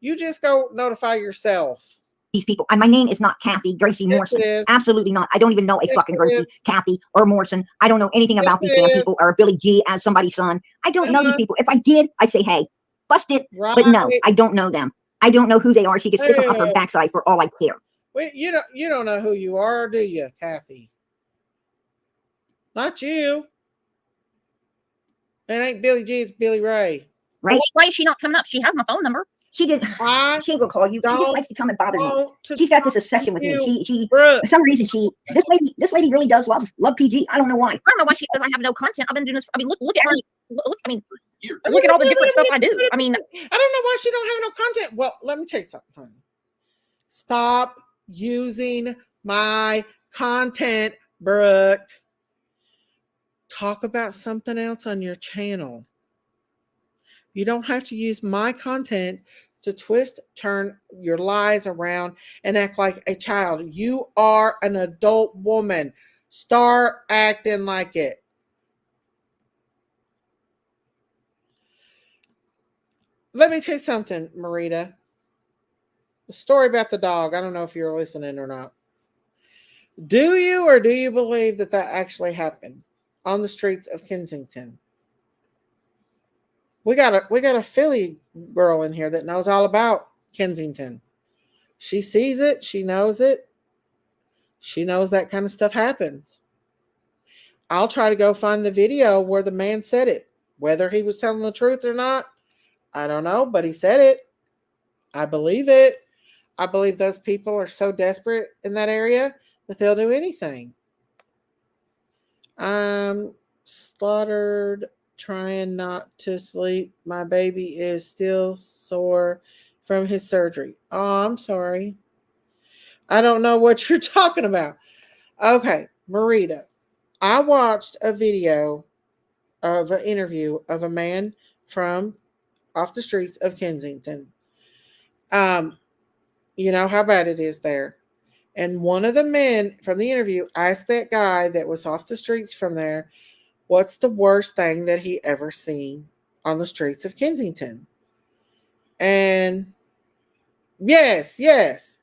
You just go notify yourself. These people, and my name is not Kathy Gracie Morrison. Absolutely not. I don't even know a fucking Gracie, Kathy, or Morrison. I don't know anything about these damn people, or Billy G as somebody's son. I don't know these people. If I did, I'd say, hey, bust it. Right. But no, I don't know them. I don't know who they are. She can stick them up her backside for all I care. Wait, you don't know who you are, do you, Kathy? Not you. It ain't Billy G, it's Billy Ray. Right? Why is she not coming up? She has my phone number. She didn't. She ain't gonna call you. She just likes to come and bother me. She's got this obsession with me. She for some reason this lady really does love PG. I don't know why. I don't know why she says I have no content. I've been doing this. I mean, look at her. Look at all the different stuff I do. I mean, I don't know why she don't have no content. Well, let me tell you something, honey. Stop using my content, Brooke. Talk about something else on your channel. You don't have to use my content to twist, turn your lies around and act like a child. You are an adult woman. Start acting like it. Let me tell you something, Marita. The story about the dog. I don't know if you're listening or not. Do you or do you believe that actually happened on the streets of Kensington? We got a Philly girl in here that knows all about Kensington. She sees it. She knows it. She knows that kind of stuff happens. I'll try to go find the video where the man said it. Whether he was telling the truth or not, I don't know, but he said it. I believe it. I believe those people are so desperate in that area that they'll do anything. Slaughtered, trying not to sleep. My baby is still sore from his surgery. Oh, I'm sorry. I don't know what you're talking about. Okay, Marita, I watched a video of an interview of a man from off the streets of Kensington. You know how bad it is there. And one of the men from the interview asked that guy that was off the streets from there, what's the worst thing that he ever seen on the streets of Kensington? And yes,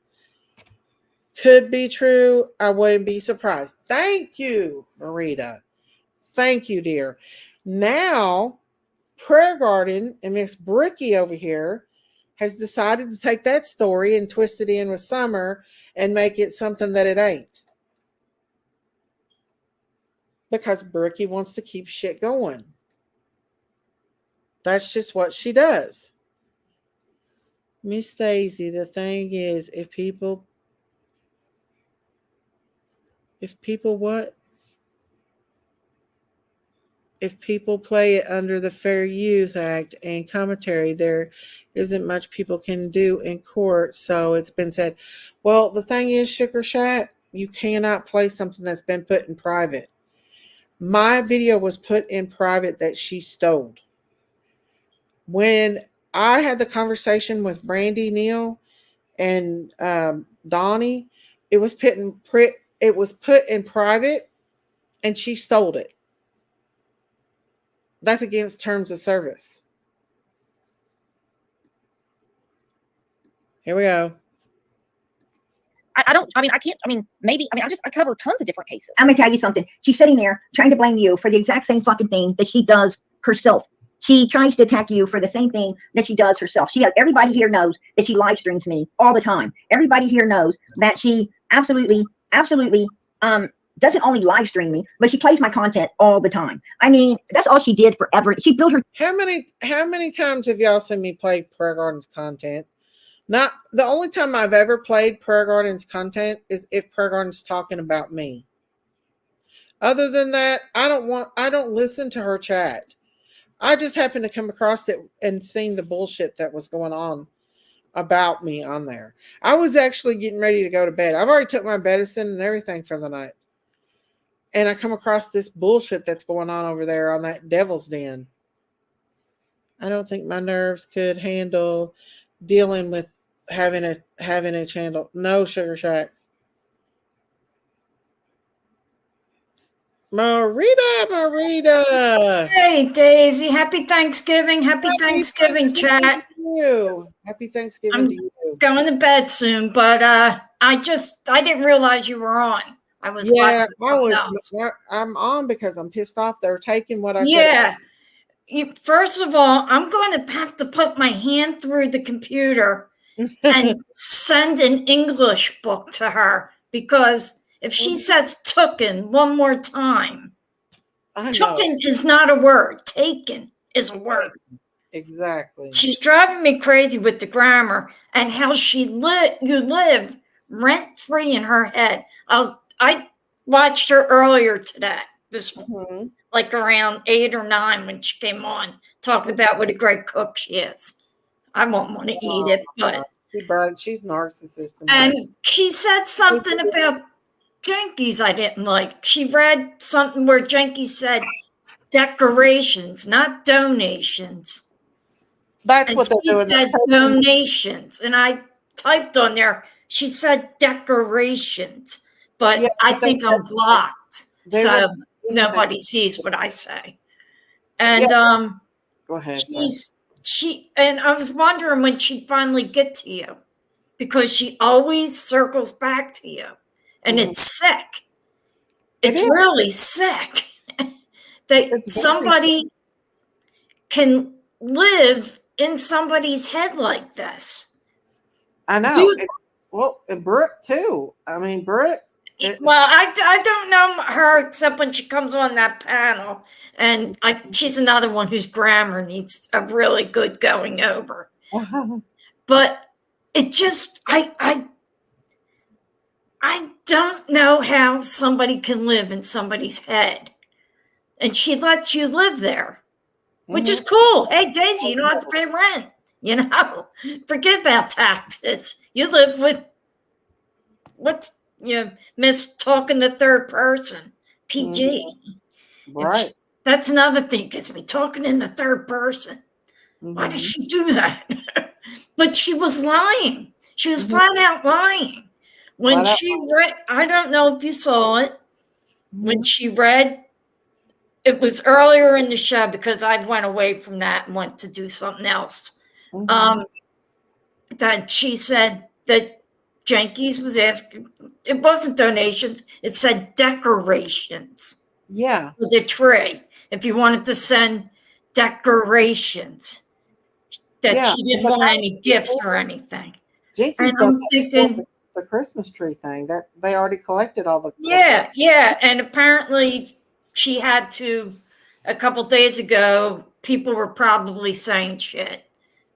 could be true. I wouldn't be surprised. Thank you, Marita. Thank you, dear. Now, Prayer Garden and Miss Bricky over here has decided to take that story and twist it in with Summer and make it something that it ain't. Because Bricky wants to keep shit going. That's just what she does. Miss Daisy, the thing is, if people what? if people play it under the Fair Use Act and commentary, there isn't much people can do in court. So it's been said. Well, the thing is, Sugar Shack, you cannot play something that's been put in private. My video was put in private that she stole. When I had the conversation with Brandy Neal and Donnie, it was put in private, and she stole it. That's against terms of service. Here we go. I don't, I mean, I can't, I mean, maybe, I mean, I cover tons of different cases. I'm gonna tell you something. She's sitting there trying to blame you for the exact same fucking thing that she does herself. She tries to attack you for the same thing that she does herself. Everybody here knows that she live streams me all the time. Everybody here knows that she absolutely doesn't only live stream me, but she plays my content all the time. I mean, that's all she did forever. She built her. How many times have y'all seen me play Prayer Garden's content? Not the only time I've ever played Prayer Garden's content is if Prayer Garden's talking about me. Other than that, I don't listen to her chat. I just happened to come across it and seen the bullshit that was going on about me on there. I was actually getting ready to go to bed. I've already took my medicine and everything for the night. And I come across this bullshit that's going on over there on that Devil's Den. I don't think my nerves could handle dealing with having a channel. No, Sugar Shack. Marita. Hey, Daisy. Happy Thanksgiving. Happy Thanksgiving, chat. To you. Happy Thanksgiving I'm to you. going to bed soon, but I didn't realize you were on. I was I'm on because I'm pissed off. They're taking what I said. Yeah. First of all, I'm going to have to put my hand through the computer and send an English book to her, because if she says "tooken" one more time, "tooken" is not a word. "Taken" is a word. Exactly. She's driving me crazy with the grammar and how you live rent free in her head. I watched her earlier today, this morning, like around 8 or 9 when she came on, talking about what a great cook she is. I won't want to eat it, but she's narcissistic. And she said something about Jenkins I didn't like. She read something where Jenkins said decorations, not donations. That's what she said donations, and I typed on there. She said decorations, but yeah, I think I'm blocked, so nobody sees what I say. And go ahead. And I was wondering when she'd finally get to you, because she always circles back to you, and it's sick. It's really sick that somebody can live in somebody's head like this. I know. And Brooke too. I mean, Brooke. Well, I don't know her except when she comes on that panel, and she's another one whose grammar needs a really good going over. But it just I don't know how somebody can live in somebody's head, and she lets you live there, which is cool. Hey, Daisy, you don't have to pay rent. You know, forget about taxes. You live with miss talking the third person, PG. Right. That's another thing, gets me talking in the third person. Why does she do that? But she was lying. She was flat out lying. When she read, I don't know if you saw it, when she read, it was earlier in the show because I went away from that and went to do something else. That she said that Jenkins was asking, it wasn't donations, it said decorations. Yeah. For the tree. If you wanted to send decorations, that she didn't want any gifts or anything. Jenkins I'm thinking the Christmas tree thing that they already collected all the. Yeah. And apparently she had to, a couple days ago, people were probably saying shit,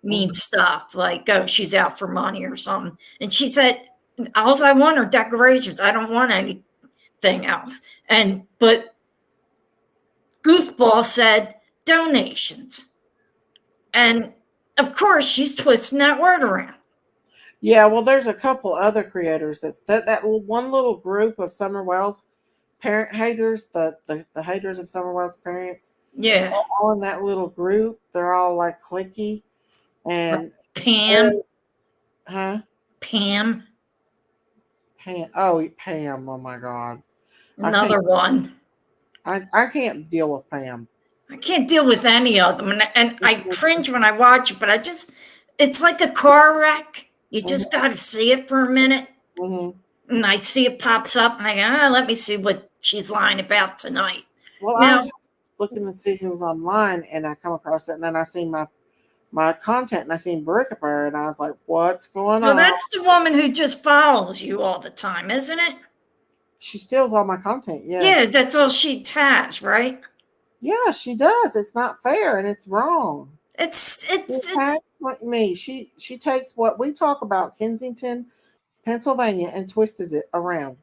mean stuff like, oh, she's out for money or something. And she said, all I want are decorations. I don't want anything else. But goofball said donations. And of course, she's twisting that word around. Yeah, well, there's a couple other creators that one little group of Summer Wells parent haters, the haters of Summer Wells parents, Yeah. all in that little group. They're all like cliquey and Pam. huh? Pam. Pam. Oh, Pam. Oh my God. Another one. I can't deal with Pam. I can't deal with any of them. And I cringe when I watch it, but it's like a car wreck. You just got to see it for a minute. Mm-hmm. And I see it pops up and I go, let me see what she's lying about tonight. Well, I was just looking to see who was online and I come across it and then I seen my content and I seen Brickabur and I was like, what's going on? Well, that's the woman who just follows you all the time, isn't it? She steals all my content. Yes. Yeah, that's all she has, right? Yeah, she does. It's not fair and it's wrong. It's like me. She takes what we talk about, Kensington, Pennsylvania, and twists it around.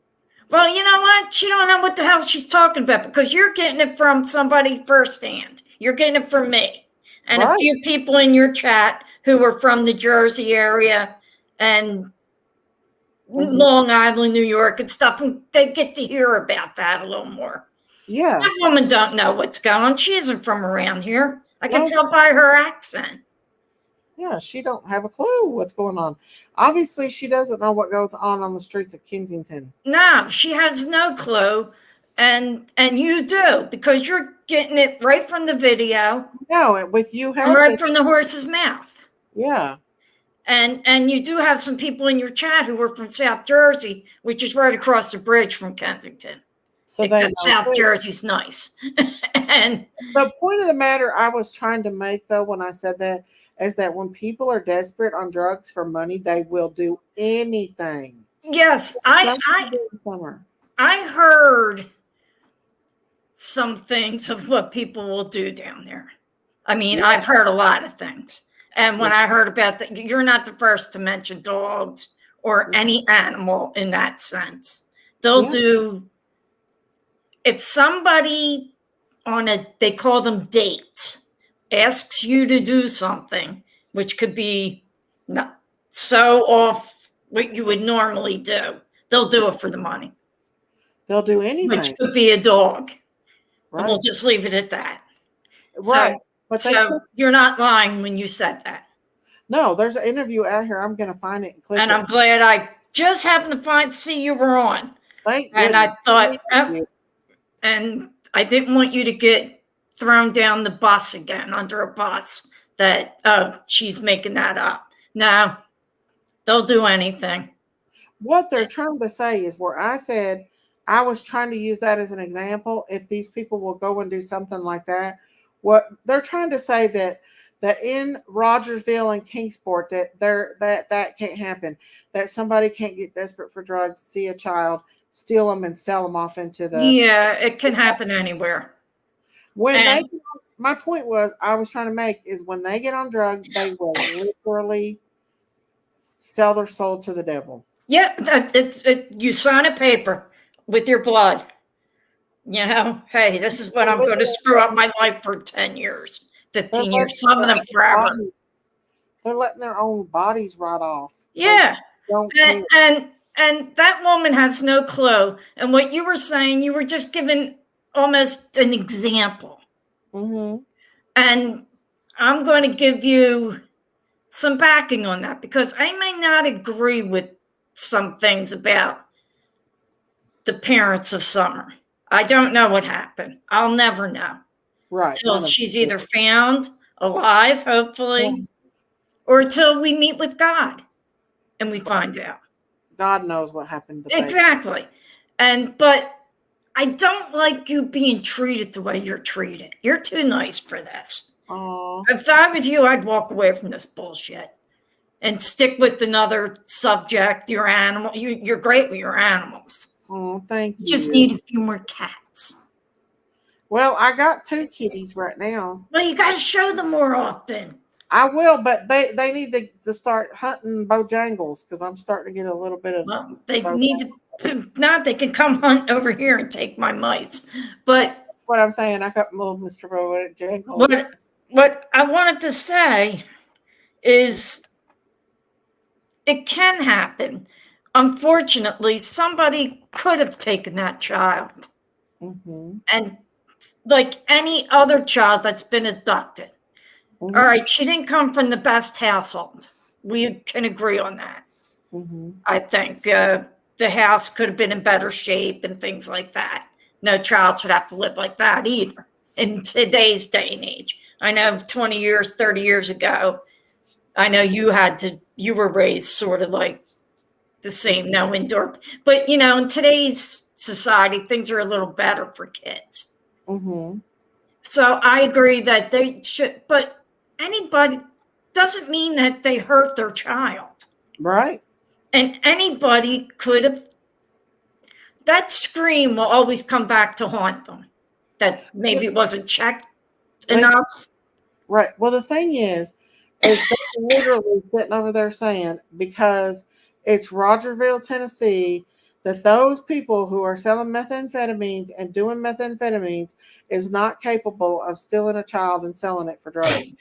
Well, you know what? She don't know what the hell she's talking about because you're getting it from somebody firsthand. You're getting it from me and a few people in your chat who are from the Jersey area and Long Island, New York, and stuff. And they get to hear about that a little more. Yeah, that woman don't know what's going on. She isn't from around here. I can tell by her accent. Yeah, she don't have a clue what's going on. Obviously, she doesn't know what goes on the streets of Kensington. No, she has no clue, and you do because you're getting it right from the video. No, with you helping. Right from the horse's mouth. Yeah. And you do have some people in your chat who are from South Jersey, which is right across the bridge from Kensington. So except South Jersey's nice. And the point of the matter I was trying to make, though, when I said that, is that when people are desperate on drugs for money, they will do anything. Yes, I heard some things of what people will do down there. I mean, yeah. I've heard a lot of things. And when I heard about that, you're not the first to mention dogs or any animal in that sense. They'll do, if somebody they call them dates, asks you to do something, which could be not so off what you would normally do, they'll do it for the money. They'll do anything. Which could be a dog. Right. And we'll just leave it at that. Right. So you're not lying when you said that. No, there's an interview out here. I'm going to find it and click it. I'm glad I just happened to see you were on. Thank and goodness. I thought, and I didn't want you to get thrown down the bus again, under a bus, that she's making that up. No, they'll do anything. What they're trying to say is where I said I was trying to use that as an example. If these people will go and do something like that, what they're trying to say that in Rogersville and Kingsport that can't happen. That somebody can't get desperate for drugs, see a child, steal them, and sell them off into the. Yeah, it can happen anywhere. My point was I was trying to make is when they get on drugs, they will literally sell their soul to the devil. Yeah, you sign a paper with your blood. You know, hey, this is what I'm going to screw up my life for 10 years, 15 years, some of them forever. They're letting their own bodies rot off. Yeah. And that woman has no clue. And what you were saying, you were just giving almost an example. Mm-hmm. And I'm going to give you some backing on that because I may not agree with some things about the parents of Summer. I don't know what happened. I'll never know. Right. Till she's either found alive, hopefully, or till we meet with God and we find out. God knows what happened to exactly. But I don't like you being treated the way you're treated. You're too nice for this. Aww. If I was you, I'd walk away from this bullshit and stick with another subject, your animal. You're great with your animals. Oh, thank you. Just need a few more cats. Well, I got 2 kitties right now. Well, you got to show them more often. I will, but they need to start hunting Bojangles because I'm starting to get a little bit of. Well, they need to. Not they can come hunt over here and take my mice, but what I'm saying. I got little Mr. Bow Jangle. What I wanted to say is it can happen. Unfortunately, somebody could have taken that child. Mm-hmm. And like any other child that's been abducted. Mm-hmm. All right, she didn't come from the best household. We can agree on that. Mm-hmm. I think the house could have been in better shape and things like that. No child should have to live like that either in today's day and age. I know 20 years, 30 years ago, I know you were raised sort of like the same, no indoor. But, you know, in today's society, things are a little better for kids. Mm-hmm. So I agree that they should, but anybody doesn't mean that they hurt their child. Right. And anybody could have, that scream will always come back to haunt them. That maybe it wasn't checked enough. Right. Well, the thing is they're literally sitting over there saying, because it's Rogersville, Tennessee, that those people who are selling methamphetamines and doing methamphetamines is not capable of stealing a child and selling it for drugs.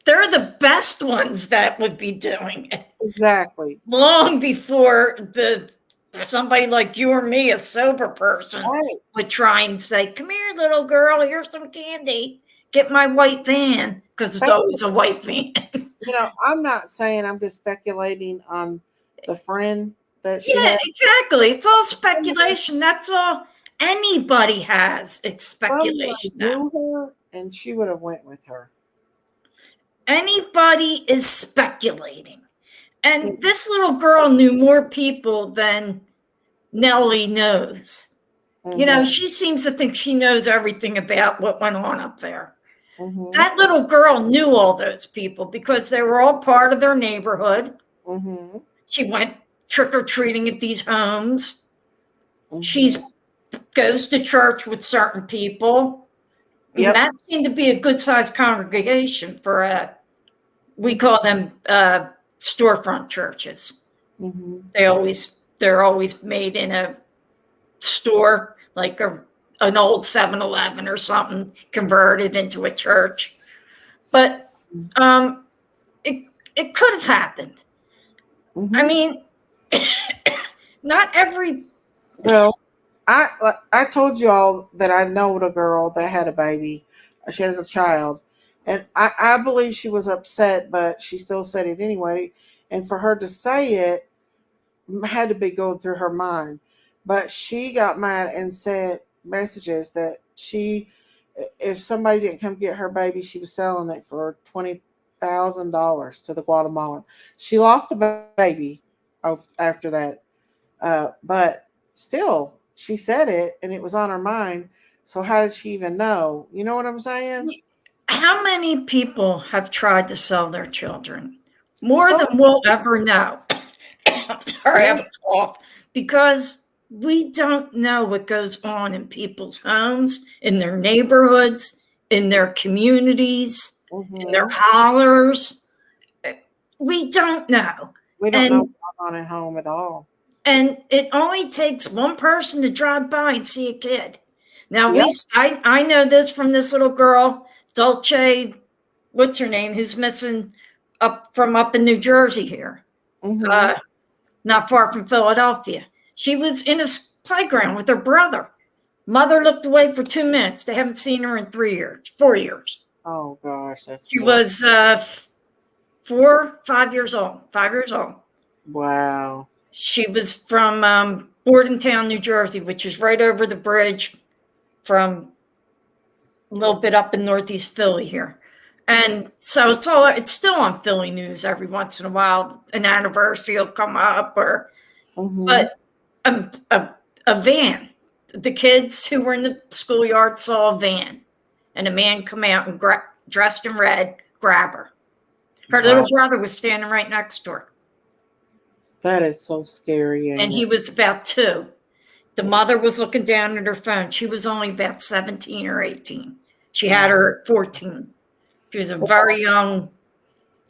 They're the best ones that would be doing it. Exactly. Long before somebody like you or me, a sober person, Right. would try and say, "Come here, little girl, here's some candy. Get my white van," because it's always a white van. You know, I'm not saying, I'm just speculating on the friend that she Yeah, had. exactly. It's all speculation. That's all anybody has. It's speculation. Knew her, and she would have went with her. Anybody is speculating. And this little girl knew more people than Nellie knows. Mm-hmm. You know, she seems to think she knows everything about what went on up there. Mm-hmm. That little girl knew all those people because they were all part of their neighborhood. Mm-hmm. She went trick-or-treating at these homes. Mm-hmm. She goes to church with certain people. Yep. And that seemed to be a good-sized congregation for we call them storefront churches. Mm-hmm. They're always made in a store, like an old 7-Eleven or something, converted into a church. But it could have happened. Mm-hmm. I mean, not every. Well, I told you all that I know a girl that had a baby. She had a child. And I believe she was upset, but she still said it anyway. And for her to say it had to be going through her mind. But she got mad and sent messages that if somebody didn't come get her baby, she was selling it for $20,000 to the Guatemalan. She lost the baby after that. But still, she said it and it was on her mind. So how did she even know? You know what I'm saying? How many people have tried to sell their children? More than we'll ever know. I'm sorry, I have a cough. Because we don't know what goes on in people's homes, in their neighborhoods, in their communities, in their hollers. We don't know. We don't know what's going on at home at all. And it only takes one person to drive by and see a kid. Now, Yep. I know this from this little girl, Dulce, what's her name, who's missing up in New Jersey here, not far from Philadelphia. She was in a playground with her brother. Mother looked away for 2 minutes. They haven't seen her in 4 years. Oh, gosh. She was 5 years old. Wow. She was from Bordentown, New Jersey, which is right over the bridge from a little bit up in Northeast Philly here. And so it's still on Philly news every once in a while. An anniversary will come up but a van. The kids who were in the schoolyard saw a van and a man come out and dressed in red, grab her. Her little brother was standing right next to her. That is so scary. And he was about 2. The mother was looking down at her phone. She was only about 17 or 18. She had her at 14. She was a very young.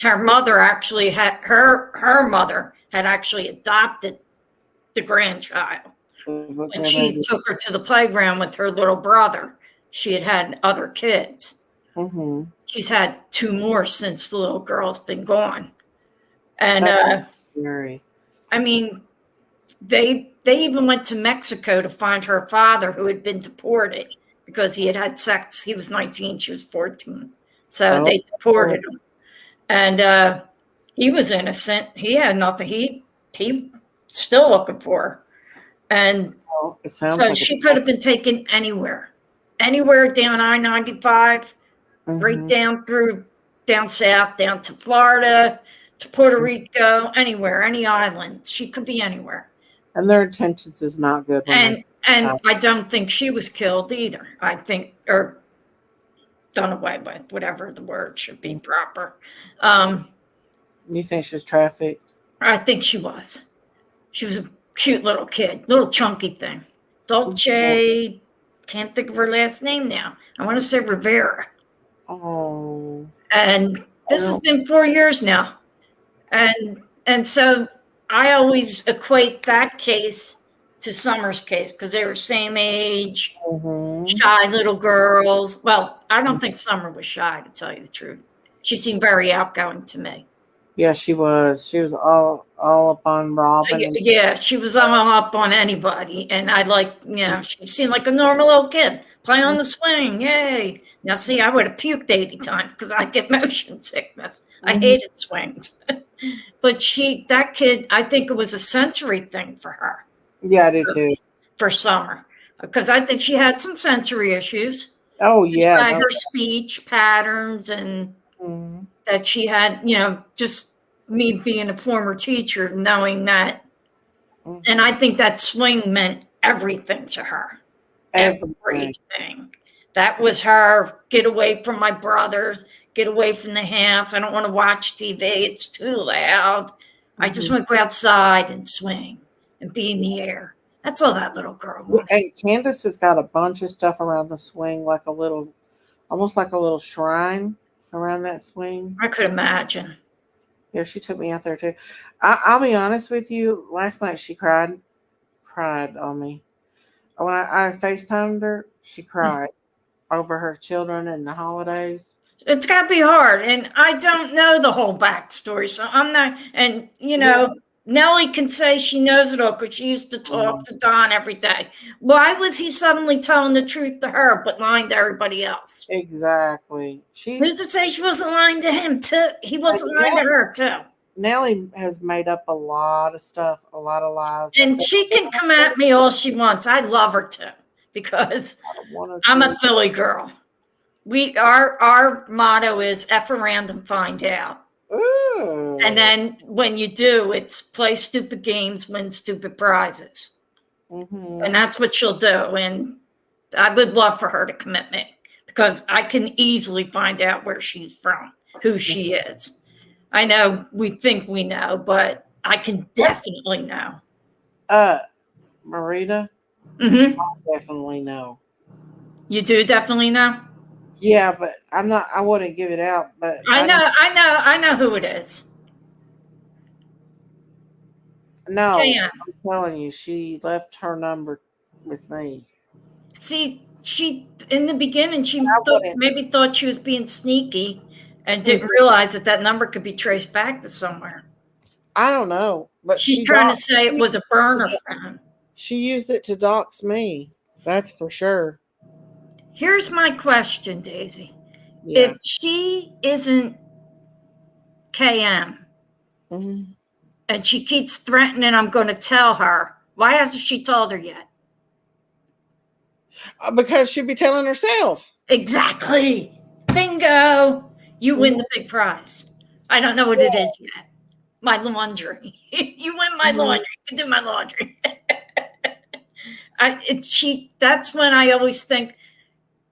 Her mother actually had her mother had actually adopted the grandchild. When she took her to the playground with her little brother, she had had other kids. Mm-hmm. She's had 2 more since the little girl's been gone. And That's scary. I mean, they even went to Mexico to find her father, who had been deported because he had had sex. He was 19, she was 14. So Oh. they deported him. And he was innocent. He had nothing. He still looking for her. And Oh, it sounds so like she could have been taken anywhere down I-95, right down south, down to Florida, to Puerto Rico, anywhere, any island. She could be anywhere. And their intentions is not good. When And I don't think she was killed either. I think, or done away with, whatever the word should be proper. You think she was trafficked? I think she was. She was a cute little kid, little chunky thing. Dolce, can't think of her last name now. I want to say Rivera. Oh. And this has been 4 years now. And so I always equate that case to Summer's case because they were same age, shy little girls. Well, I don't think Summer was shy, to tell you the truth. She seemed very outgoing to me. Yeah, she was. She was all up on Robin. Yeah, she was all up on anybody. And I she seemed like a normal little kid. Play on the swing, yay. Now, see, I would have puked 80 times because I get motion sickness. I hated swings. But that kid, I think it was a sensory thing for her. Yeah, I do too. For Summer. Because I think she had some sensory issues. Oh, yeah. By her speech patterns and that she had, just me being a former teacher, knowing that. And I think that swing meant everything to her. Everything. That was her. Get away from my brothers. Get away from the house. I don't want to watch TV. It's too loud. I just want to go outside and swing and be in the air. That's all that little girl wanted. And Candace has got a bunch of stuff around the swing, almost like a little shrine around that swing. I could imagine. Yeah, she took me out there too. I'll be honest with you. Last night she cried on me. When I FaceTimed her, she cried over her children and the holidays. It's got to be hard. And I don't know the whole backstory. So I'm not, and Nellie can say she knows it all because she used to talk to Don every day. Why was he suddenly telling the truth to her but lying to everybody else? Exactly. Who's to say she wasn't lying to him too? He wasn't lying to her too. Nellie has made up a lot of stuff, a lot of lies. And she can come at me all she wants. I love her too because I'm a Philly girl. Our motto is F around and find out. Ooh. And then when you do, it's play stupid games, win stupid prizes. And that's what she'll do. And I would love for her to commit me because I can easily find out where she's from, who she is. I know we think we know, but I can definitely know. Marita? I definitely know. You do definitely know? Yeah, but I wouldn't give it out, but I know who it is. No, I'm telling you, she left her number with me. See, she in the beginning she maybe thought she was being sneaky and didn't realize that number could be traced back to somewhere. I don't know, but she's trying to say it was a burner phone. She used it to dox me. That's for sure. Here's my question, Daisy. Yeah. If she isn't KM and she keeps threatening, I'm going to tell her, why hasn't she told her yet? Because she'd be telling herself. Exactly. Bingo. You win the big prize. I don't know what it is yet. My laundry. You win my laundry. You can do my laundry. That's when I always think,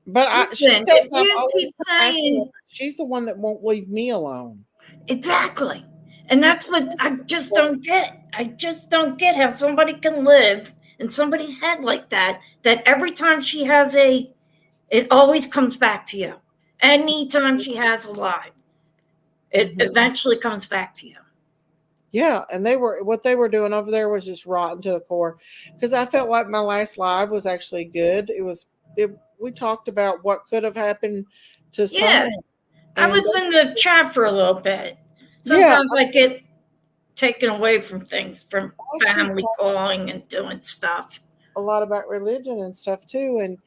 but listen, if you keep saying she's the one that won't leave me alone. Exactly. And that's what I just don't get. I just don't get how somebody can live in somebody's head like that every time she has it always comes back to you. Anytime she has a lie, it eventually comes back to you. Yeah, and what they were doing over there was just rotten to the core. Because I felt like my last live was actually good. It we talked about what could have happened to Yeah. someone. I was in the chat for a little bit. Sometimes I get taken away from things, from family calling and doing stuff. A lot about religion and stuff too,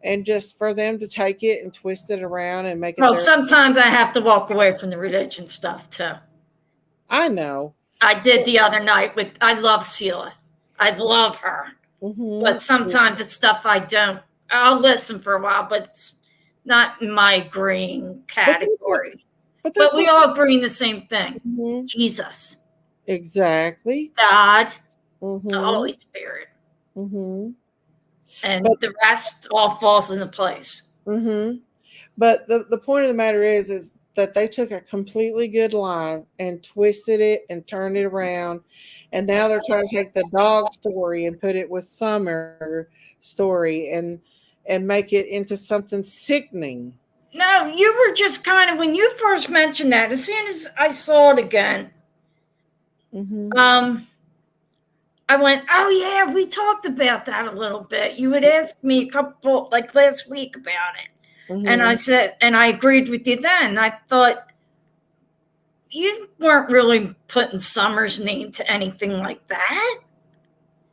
and just for them to take it and twist it around and make it. Well, sometimes I have to walk away from the religion stuff too. I know. I did the other night with. I love Sheila. I love her, but sometimes the stuff I don't. I'll listen for a while, but it's not in my agreeing category. But we all agree in the same thing. Jesus. Exactly. God. The Holy Spirit. And the rest all falls into place. But the point of the matter is that they took a completely good lie and twisted it and turned it around, and now they're trying to take the dog story and put it with Summer story and make it into something sickening. No, you were just kind of, when you first mentioned that, as soon as I saw it again, I went, oh yeah, we talked about that a little bit. You had asked me a couple, like last week, about it. And I said, and I agreed with you then. I thought, you weren't really putting Summer's name to anything like that.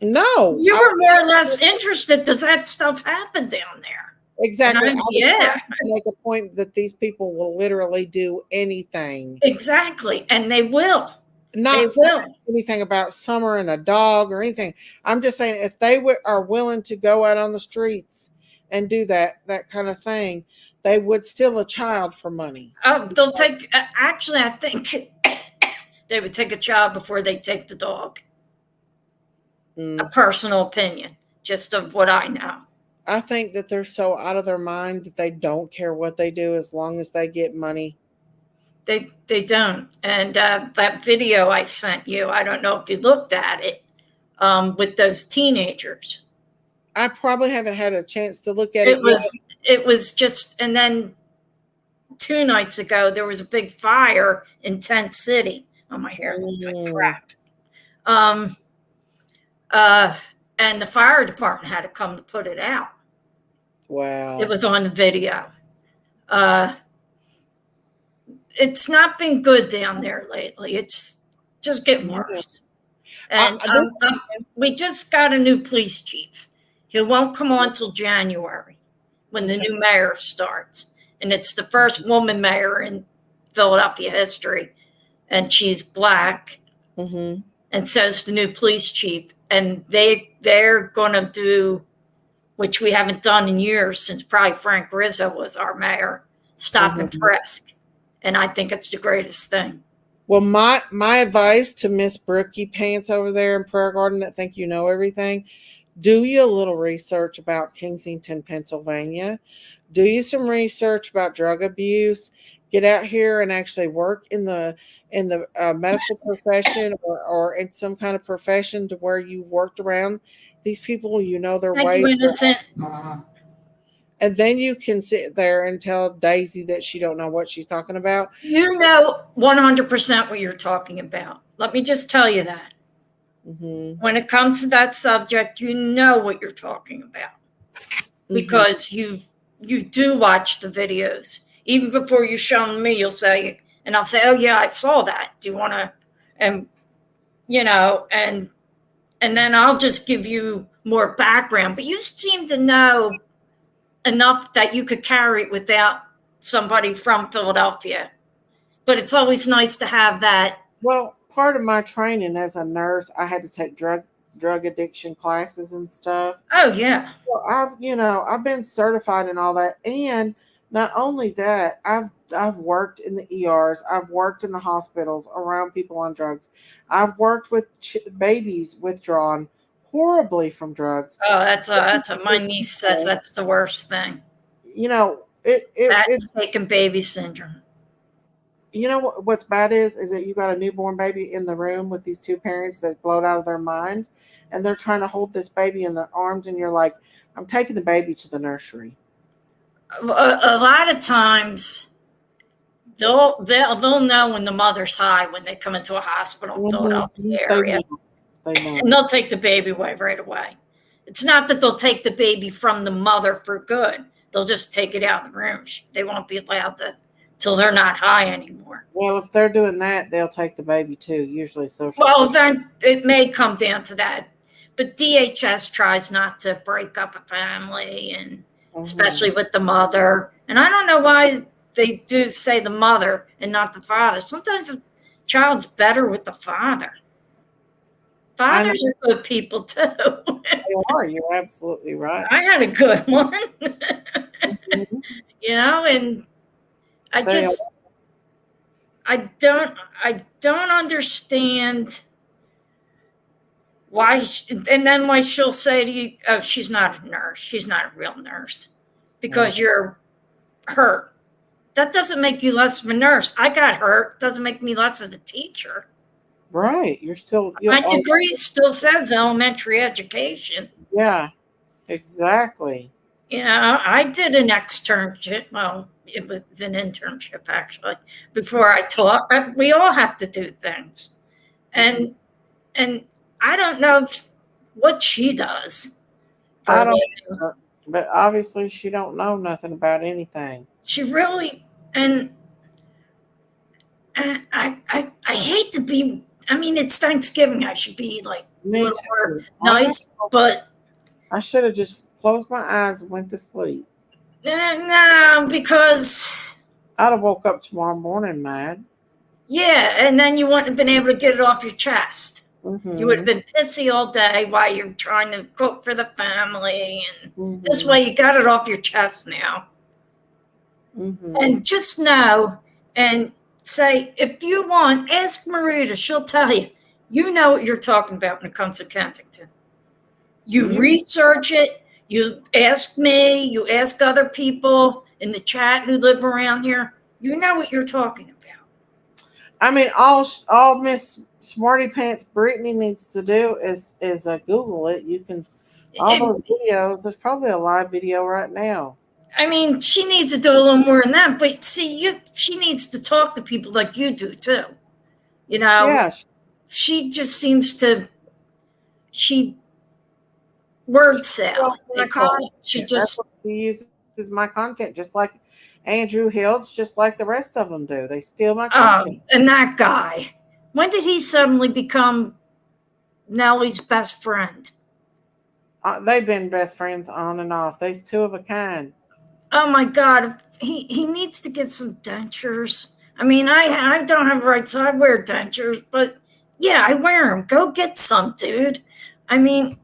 No. You were more or less interested. Does that stuff happen down there? Exactly. I was trying to make a point that these people will literally do anything. Exactly. And they will. Not saying anything about Summer and a dog or anything. I'm just saying if they are willing to go out on the streets and do that kind of thing, they would steal a child for money. Oh, they'll take, actually, I think they would take a child before they take the dog. A personal opinion, just of what I know. I think that they're so out of their mind that they don't care what they do as long as they get money. They don't. And that video I sent you, I don't know if you looked at it, with those teenagers. I probably haven't had a chance to look at it. It was just, and then 2 nights ago, there was a big fire in Tent City. Oh, my hair looks like crap. And the fire department had to come to put it out. Wow. It was on the video. It's not been good down there lately. It's just getting worse. And we just got a new police chief. He won't come on till January when the new mayor starts. And it's the first woman mayor in Philadelphia history. And she's black. And so is the new police chief. And they're going to do, which we haven't done in years since probably Frank Rizzo was our mayor, stop and frisk. And I think it's the greatest thing. Well, my advice to Miss Brookie Pants over there in Prayer Garden that think you know everything, do you a little research about Kensington, Pennsylvania. Do you some research about drug abuse. Get out here and actually work in the medical profession or in some kind of profession to where you worked around these people, you know their ways. Innocent. And then you can sit there and tell Daisy that she don't know what she's talking about. You know 100% what you're talking about. Let me just tell you that. When it comes to that subject, you know what you're talking about. Because you do watch the videos. Even before you show them me, you'll say, and I'll say, oh yeah, I saw that. Do you want to, and you know, and then I'll just give you more background. But you seem to know enough that you could carry it without somebody from Philadelphia. But it's always nice to have that. Well, part of my training as a nurse, I had to take drug addiction classes and stuff. Oh yeah. So I've been certified in all that. And not only that, I've worked in the ERs. I've worked in the hospitals around people on drugs. I've worked with babies withdrawn horribly from drugs. Oh, that's my niece says that's the worst thing. You know, it's taking baby syndrome. You know what's bad is that you got a newborn baby in the room with these two parents that blowed out of their minds, and they're trying to hold this baby in their arms, and you're like, I'm taking the baby to the nursery. A lot of times they'll know when the mother's high when they come into a hospital in Philadelphia area. They know. And they'll take the baby away right away. It's not that they'll take the baby from the mother for good, they'll just take it out of the room. They won't be allowed to till they're not high anymore. Well, if they're doing that, they'll take the baby too. Usually, social. Well, then it may come down to that. But DHS tries not to break up a family, and especially with the mother. And I don't know why they do say the mother and not the father. Sometimes the child's better with the father. Fathers are good people too. They are. You're absolutely right. I had a good one. You know, and I don't understand why. And then why she'll say to you, "Oh, she's not a nurse. She's not a real nurse because you're hurt." That doesn't make you less of a nurse. I got hurt. Doesn't make me less of a teacher. Right. You're still. My degree still says elementary education. Yeah. Exactly. You know, I did an externship. Well, it was an internship actually before I taught. We all have to do things, and I don't know what she does. I don't know, but obviously she don't know nothing about anything. She really, and I hate to be. I mean, it's Thanksgiving. I should be like a little more nice, but I should have just closed my eyes and went to sleep. No, because I'd have woke up tomorrow morning mad. Yeah, and then you wouldn't have been able to get it off your chest. You would have been pissy all day while you're trying to cook for the family, and this way you got it off your chest now. And just know and say, if you want, ask Marita. She'll tell you. You know what you're talking about when it comes to Kensington. You research it. You ask me. You ask other people in the chat who live around here. You know what you're talking about. I mean, all Miss Smarty Pants Brittany needs to do is Google it. You can those videos. There's probably a live video right now. I mean, she needs to do a little more than that. But see, she needs to talk to people like you do too. You know. Yeah. She just seems to. Word sale. She just uses my content just like Andrew Hills, just like the rest of them do. They steal my content. And that guy, when did he suddenly become Nellie's best friend? They've been best friends on and off. They's two of a kind. Oh my God, he needs to get some dentures. I mean, I don't have rights, so I wear dentures, but yeah, I wear them. Go get some, dude. I mean.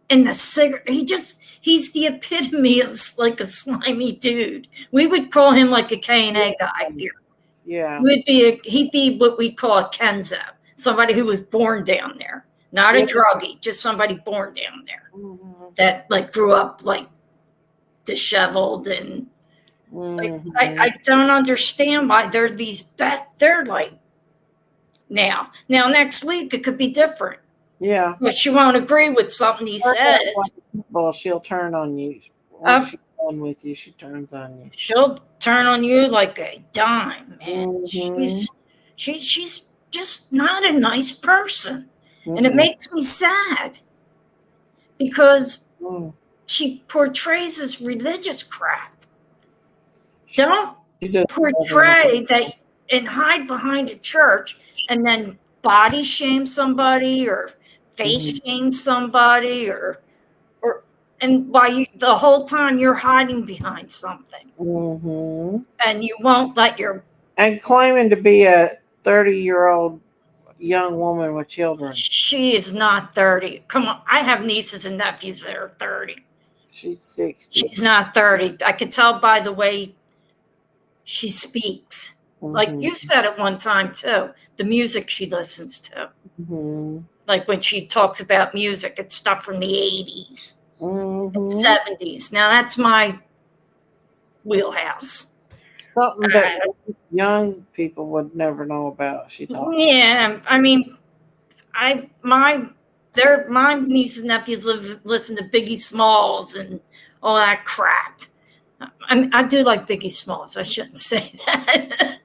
And the cigarette, he's the epitome of like a slimy dude. We would call him like a K&A guy here. Yeah. He'd be what we call a Kenzo, somebody who was born down there. Not a druggie, just somebody born down there that like grew up like disheveled and like, I don't understand why they're they're like now next week it could be different. Yeah. But she won't agree with something he says. Well, she'll turn on you. Once she's done with you, she turns on you. She'll turn on you like a dime, man. She's just not a nice person. And it makes me sad because she portrays this religious crap. Don't portray that and hide behind a church and then body shame somebody or face shame somebody and the whole time you're hiding behind something and you won't let and claiming to be a 30-year-old young woman with children. She is not 30. Come on, I have nieces and nephews that are 30. She's 60. She's not 30. I could tell by the way she speaks. Like you said at one time too, the music she listens to. Like when she talks about music, it's stuff from the 80s, 70s. Now that's my wheelhouse. Something that young people would never know about. She talks. Yeah, I mean, my nieces and nephews listen to Biggie Smalls and all that crap. I do like Biggie Smalls. I shouldn't say that.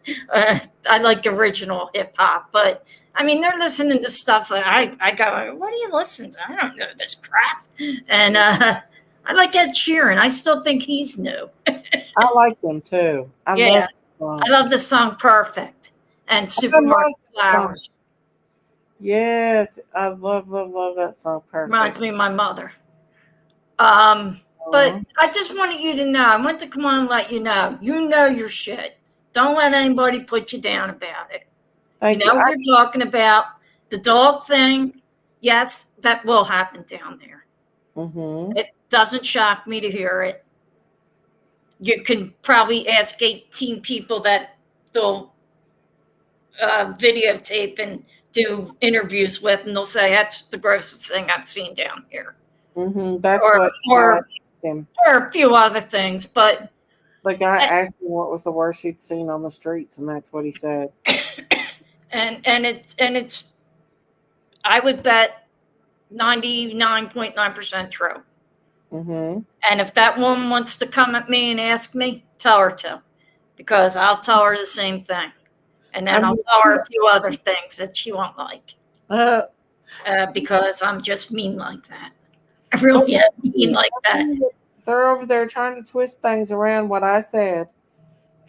I like original hip hop, but I mean, they're listening to stuff that I go, what do you listen to? I don't know this crap. And I like Ed Sheeran. I still think he's new. I like them too. I Yeah. love I love the song "Perfect" and "Supermarket Flowers." Yes, I love that song. Perfect. Reminds me of my mother. But I just wanted you to know. I want to come on and let you know. You know your shit. Don't let anybody put you down about it. Thank you know you. what you're talking about. The dog thing. Yes, that will happen down there. Mm-hmm. It doesn't shock me to hear it. You can probably ask 18 people that they'll videotape and do interviews with, and they'll say that's the grossest thing I've seen down here. Mm-hmm. That's or, what or, him. or a few other things, but the guy asked him what was the worst he'd seen on the streets, and that's what he said. and it's I would bet 99.9% true. Mm-hmm. And if that woman wants to come at me and ask me, tell her to, because I'll tell her the same thing. And then I'll tell her a few other things that she won't like. Because I'm just mean like that. I really am mean like that. They're over there trying to twist things around what I said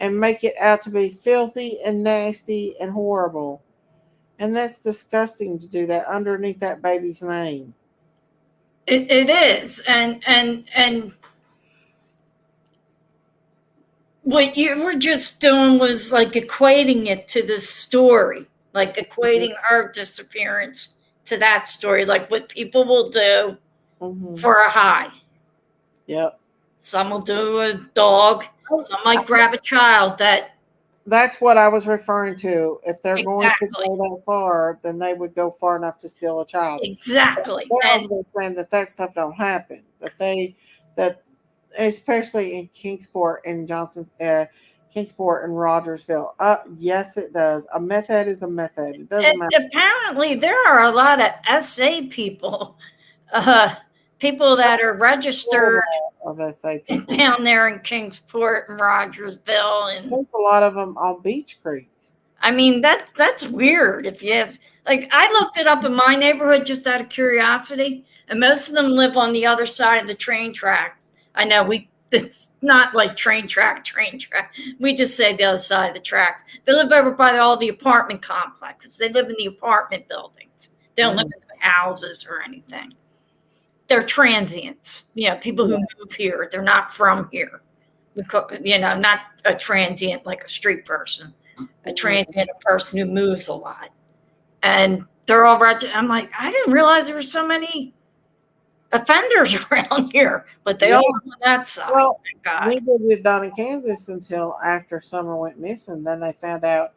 and make it out to be filthy and nasty and horrible. And that's disgusting to do that underneath that baby's name. It is. And what you were just doing was like equating it to this story, like equating her disappearance to that story, like what people will do for a high. Yep. Some will do a dog. Some might grab a child. That's what I was referring to. If they're going to go that far, then they would go far enough to steal a child. Exactly. And they're saying that stuff don't happen. That especially in Kingsport and Kingsport and Rogersville. Yes, it does. A meth head is a meth head. It doesn't matter. Apparently, there are a lot of SA people, people that are registered of SA people down there in Kingsport and Rogersville, and there's a lot of them on Beach Creek. I mean, that's weird. If you ask, like, I looked it up in my neighborhood just out of curiosity, and most of them live on the other side of the train track. I know it's not like train track. We just say the other side of the tracks. They live over by all the apartment complexes. They live in the apartment buildings. They don't live in the houses or anything. They're transients, people who move here. They're not from here. Not a transient like a street person, a transient a person who moves a lot. And they're all right. I'm like, I didn't realize there were so many offenders around here, but they all live on that side. Well, thank God. neither did Donna Kansas until after Summer went missing. Then they found out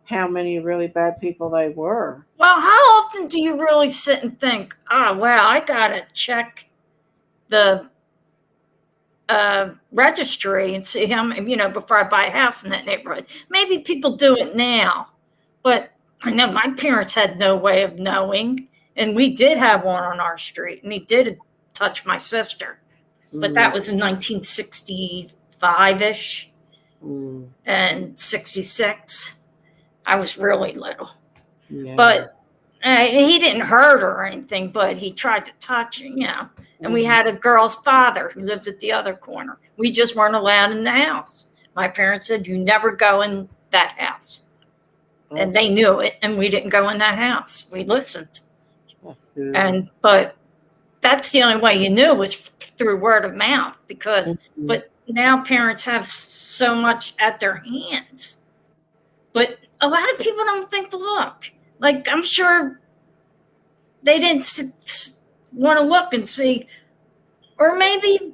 how many really bad people they were. Well, how often do you really sit and think, oh, wow, I got to check the registry and see how many, before I buy a house in that neighborhood. Maybe people do it now, but I know my parents had no way of knowing. And we did have one on our street, and he did touch my sister. But that was in 1965-ish and 66. I was really little. Yeah. But he didn't hurt her or anything, but he tried to touch her, And we had a girl's father who lived at the other corner. We just weren't allowed in the house. My parents said, you never go in that house. And they knew it, and we didn't go in that house. We listened. That's good. But that's the only way you knew was through word of mouth, because but now parents have so much at their hands. But a lot of people don't think to look. Like, I'm sure they didn't want to look and see, or maybe,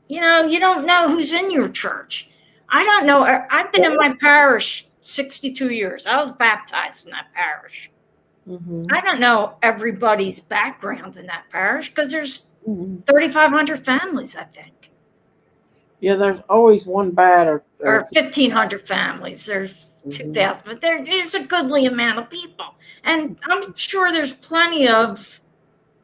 you don't know who's in your church. I don't know. I've been in my parish 62 years. I was baptized in that parish. I don't know everybody's background in that parish because there's 3,500 families, I think. Yeah, there's always one bad or 1,500 families. There's 2,000, but there's a goodly amount of people. And I'm sure there's plenty of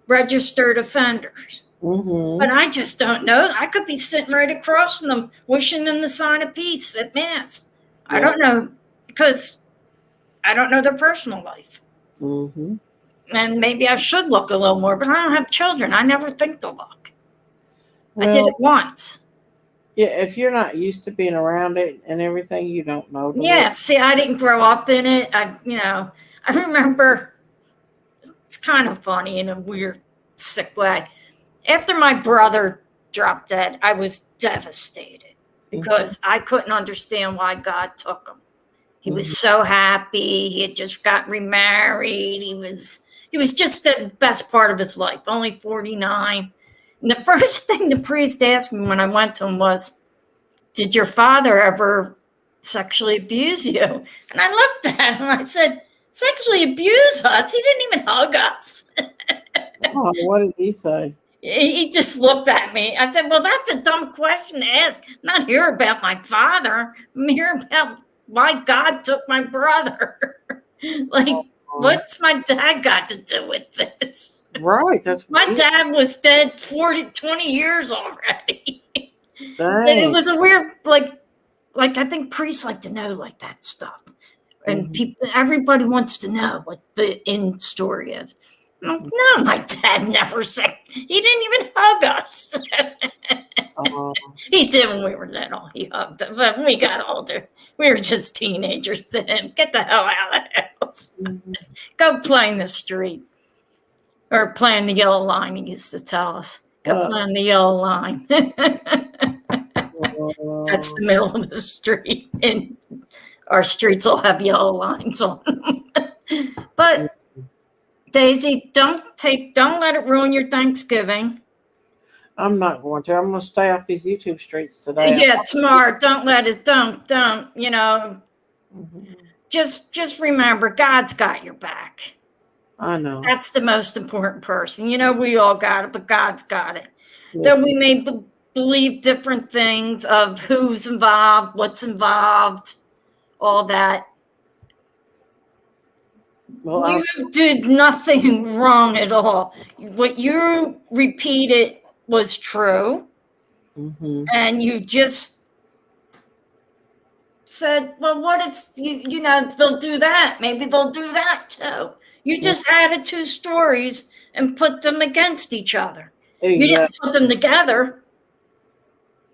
registered offenders. But I just don't know. I could be sitting right across from them, wishing them the sign of peace at Mass. I don't know, because I don't know their personal life. And maybe I should look a little more, but I don't have children. I never think to look. I did Well, it once. yeah, if you're not used to being around it and everything, you don't know. Yeah, see, I didn't grow up in it. I remember, it's kind of funny in a weird, sick way. After my brother dropped dead, I was devastated because I couldn't understand why God took him. He was so happy. He had just got remarried. He was just the best part of his life, only 49. And the first thing the priest asked me when I went to him was, did your father ever sexually abuse you? And I looked at him and I said, sexually abuse us? He didn't even hug us. Oh, what did he say? He just looked at me. I said, well, that's a dumb question to ask. I'm not here about my father. I'm here about why God took my brother. What's my dad got to do with this? Right. That's My dad was dead 20 years already. Dang. And it was a weird, like I think priests like to know like that stuff. And everybody wants to know what the end story is. No, my dad never said. He didn't even hug us. He did when we were little. He hugged us, but when we got older, we were just teenagers to him. Get the hell out of the house. Go play in the street. Or play in the yellow line, he used to tell us. Go play in the yellow line. That's the middle of the street. And our streets will have yellow lines on them. But Daisy, don't let it ruin your Thanksgiving. I'm not going to. I'm going to stay off these YouTube streets today. Yeah, tomorrow. Don't let it. Don't. You know. Just remember, God's got your back. I know. That's the most important person. You know, we all got it, but God's got it. Yes. Though we may believe different things of who's involved, what's involved, all that. Well, you did nothing wrong at all. What you repeated was true. And you just said, well, what if, they'll do that? Maybe they'll do that too. You just added two stories and put them against each other. You didn't put them together.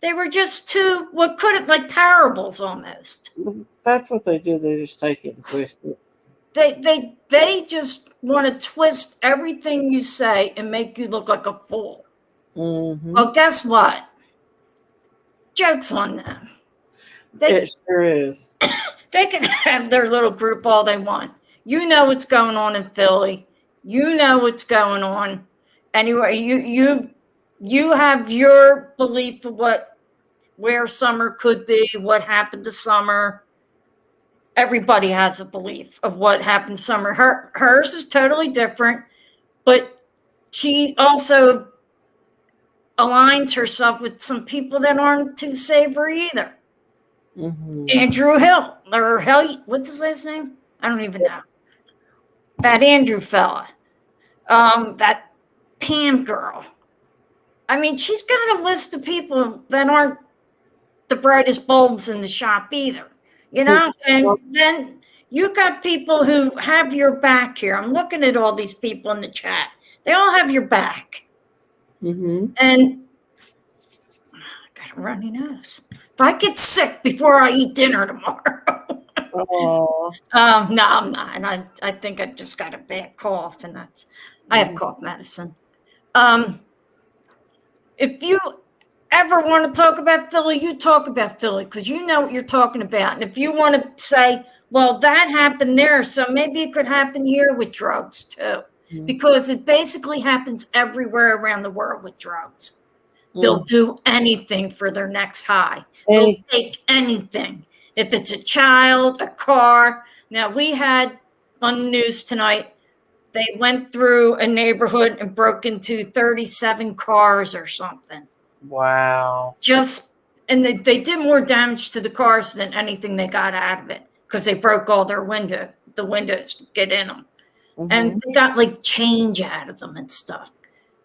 They were just two, what could have, like parables almost. That's what they do. They just take it and twist it. They just want to twist everything you say and make you look like a fool. Well, guess what? Joke's on them. It sure is. They can have their little group all they want. You know what's going on in Philly. You know what's going on. Anyway, you have your belief of where summer could be, what happened to summer. Everybody has a belief of what happened to summer. Hers is totally different, but she also aligns herself with some people that aren't too savory either. Andrew Hill, or Hill, what's his last name? I don't even know. That Andrew fella, that Pam girl. I mean, she's got a list of people that aren't the brightest bulbs in the shop either, and then you got people who have your back here. I'm looking at all these people in the chat. They all have your back. And I got a runny nose. If I get sick before I eat dinner tomorrow. No, I'm not. And I think I just got a bad cough, and I have cough medicine. If you ever want to talk about Philly, you talk about Philly because you know what you're talking about. And if you want to say, well, that happened there, so maybe it could happen here with drugs too, because it basically happens everywhere around the world with drugs. They'll do anything for their next high. They'll take anything. If it's a child, a car. Now, we had on the news tonight, they went through a neighborhood and broke into 37 cars or something. Wow. And they did more damage to the cars than anything they got out of it because they broke all the windows to get in them. And they got like change out of them and stuff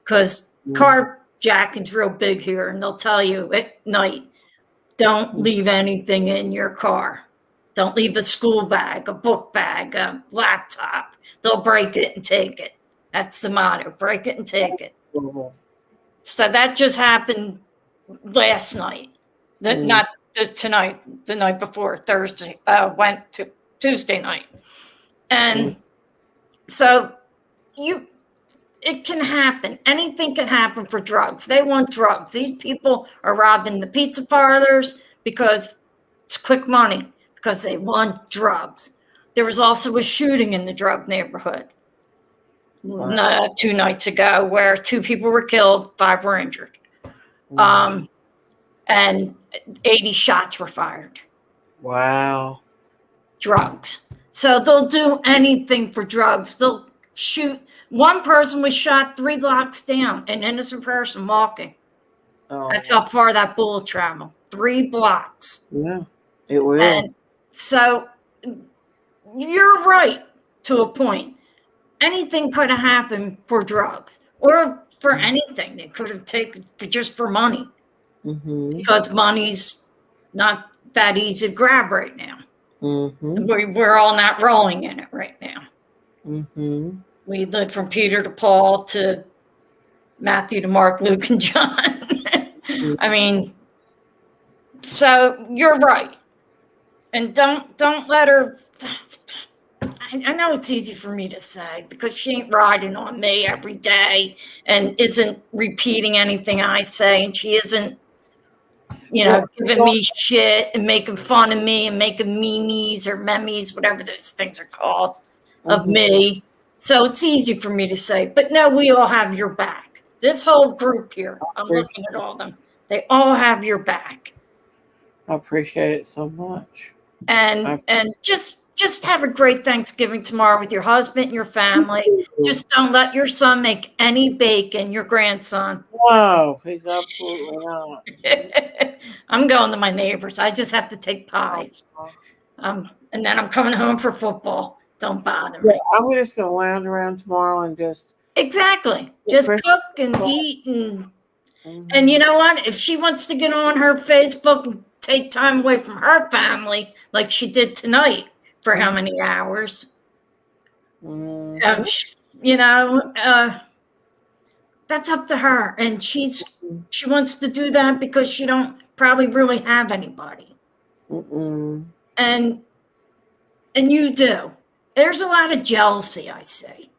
because carjacking's real big here, and they'll tell you at night, don't leave anything in your car. Don't leave a school bag, a book bag, a laptop. They'll break it and take it. That's the motto, break it and take it. So that just happened last night. Not tonight, the night before, Thursday, went to Tuesday night. And so it can happen. Anything can happen for drugs. They want drugs. These people are robbing the pizza parlors because it's quick money, because they want drugs. There was also a shooting in the drug neighborhood 2 nights ago where 2 people were killed, 5 were injured. And 80 shots were fired. Wow. Drugs. So they'll do anything for drugs. They'll shoot. One person was shot 3 blocks down, an innocent person walking. Oh. That's how far that bullet traveled. 3 blocks. Yeah, it will. And so you're right to a point. Anything could have happened for drugs or for anything. They could have taken just for money. Because money's not that easy to grab right now. We're all not rolling in it right now. We live from Peter to Paul to Matthew to Mark, Luke, and John. I mean, so you're right. And don't let her. I know it's easy for me to say because she ain't riding on me every day and isn't repeating anything I say, and she isn't, giving me shit and making fun of me and making memes or memes, whatever those things are called, of me. So it's easy for me to say, but no, we all have your back. This whole group here, I'm looking at all of them. They all have your back. I appreciate it so much. And just have a great Thanksgiving tomorrow with your husband and your family. Just don't let your son make any bacon, your grandson. No, he's absolutely not. I'm going to my neighbors. I just have to take pies. And then I'm coming home for football. Don't bother me. I'm just going to lounge around tomorrow and just... Exactly. Just cook and eat. And you know what? If she wants to get on her Facebook and take time away from her family, like she did tonight, for how many hours? That's up to her. And she wants to do that because she don't probably really have anybody. And you do. There's a lot of jealousy, I see.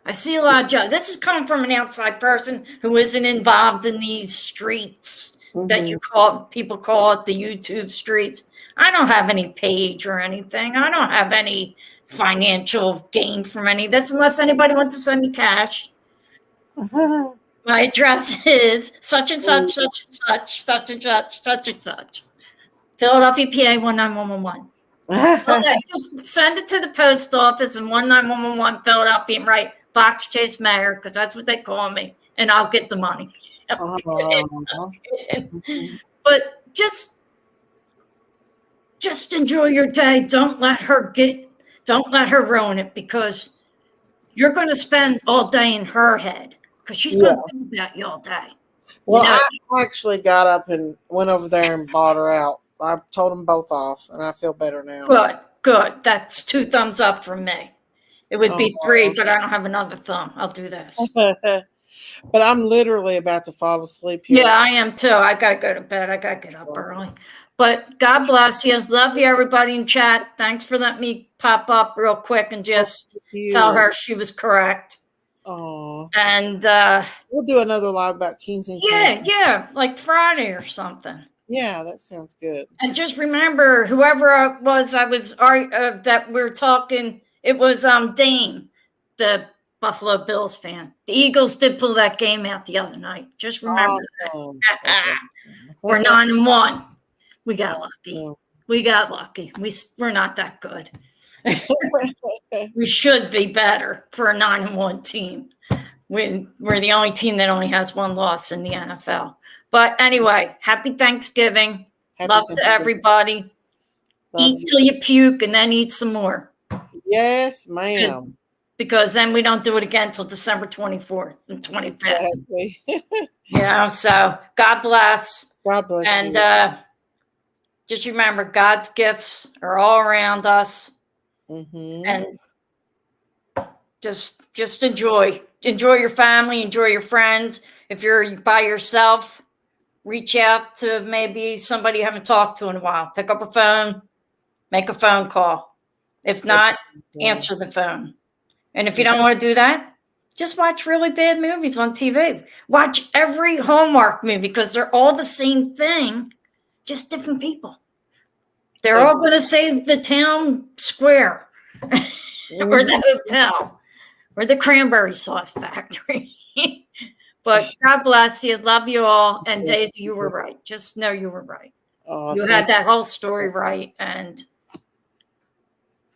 I see a lot of jealousy. This is coming from an outside person who isn't involved in these streets that people call it the YouTube streets. I don't have any page or anything. I don't have any financial gain from any of this unless anybody wants to send me cash. My address is such and such, such and such, such and such, such and such. Philadelphia, PA 19111. Okay, just send it to the post office in 19111 Philadelphia and write Box Chase Mayor, because that's what they call me, and I'll get the money. But just enjoy your day. Don't let her ruin it, because you're going to spend all day in her head, because she's going to think about you all day. Well, I actually got up and went over there and bought her out. I told them both off, and I feel better now. Good. That's 2 thumbs up from me. It would be 3, but I don't have another thumb. I'll do this. But I'm literally about to fall asleep here. Yeah, I am too. I got to go to bed. I got to get up early. But God bless you. Love you, everybody in chat. Thanks for letting me pop up real quick and just tell her she was correct. Oh. And we'll do another live about Kings and Queens. Yeah, like Friday or something. Yeah, that sounds good. And just remember, whoever I was that we were talking, it was Dane, the Buffalo Bills fan. The Eagles did pull that game out the other night. Just remember that. We're 9-1. We got lucky. We got lucky. We're not that good. We should be better for a 9-1 team. We're the only team that only has 1 loss in the NFL. But anyway, happy Thanksgiving. Love to everybody. Eat till you puke and then eat some more. Yes, ma'am. Because then we don't do it again until December 24th and 25th. Exactly. So God bless. God bless and, you. And just remember, God's gifts are all around us. And just enjoy your family, enjoy your friends. If you're by yourself, reach out to maybe somebody you haven't talked to in a while. Pick up a phone, make a phone call. If not, answer the phone. And if you don't want to do that, just watch really bad movies on TV. Watch every Hallmark movie because they're all the same thing, just different people. They're all going to save the town square or the hotel or the cranberry sauce factory. But God bless you. Love you all. And Daisy, you were right. Just know you were right. Oh, You had that whole story right. And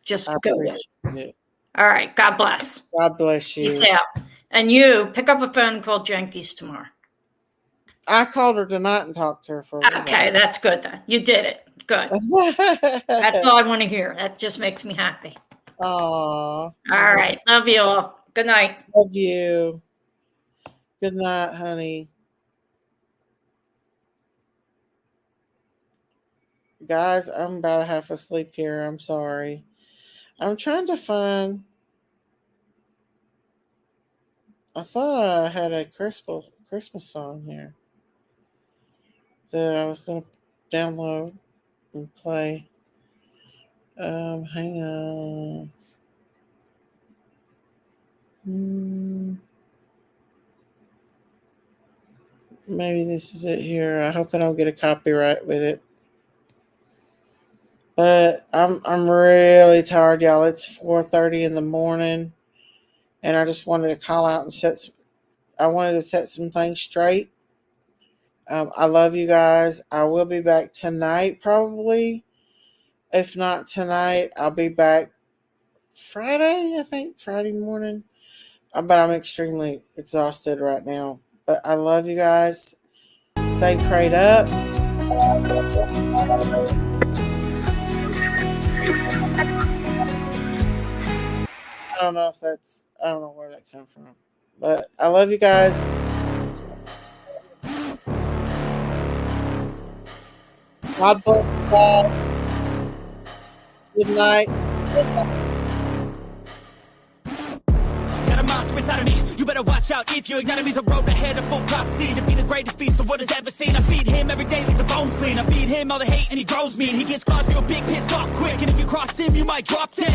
just go with it. All right. God bless. God bless you. Peace out. And you pick up a phone and call Jenkins tomorrow. I called her tonight and talked to her for a little Okay, that's good then. You did it. Good. That's all I want to hear. That just makes me happy. Aw. All right. Love you all. Good night. Love you. Good night, honey. Guys, I'm about half asleep here. I'm sorry. I'm trying to find. I thought I had a Christmas song here that I was going to download and play. Hang on. Maybe this is it here. I hope I don't get a copyright with it. But I'm really tired, y'all. It's 4:30 in the morning, and I just wanted to call out and set some things straight. I love you guys. I will be back tonight, probably. If not tonight, I'll be back Friday, I think, Friday morning. But I'm extremely exhausted right now. But I love you guys. Stay prayed up. I don't know where that came from. But I love you guys. God bless you all. Good night. Got a monster inside of me. You better watch out if your enemy's a road ahead of full prophecy to be the greatest beast the world has ever seen. I feed him every day like the bones clean. I feed him all the hate and he grows me. And he gets claws real big, pissed off quick. And if you cross him, you might drop dead.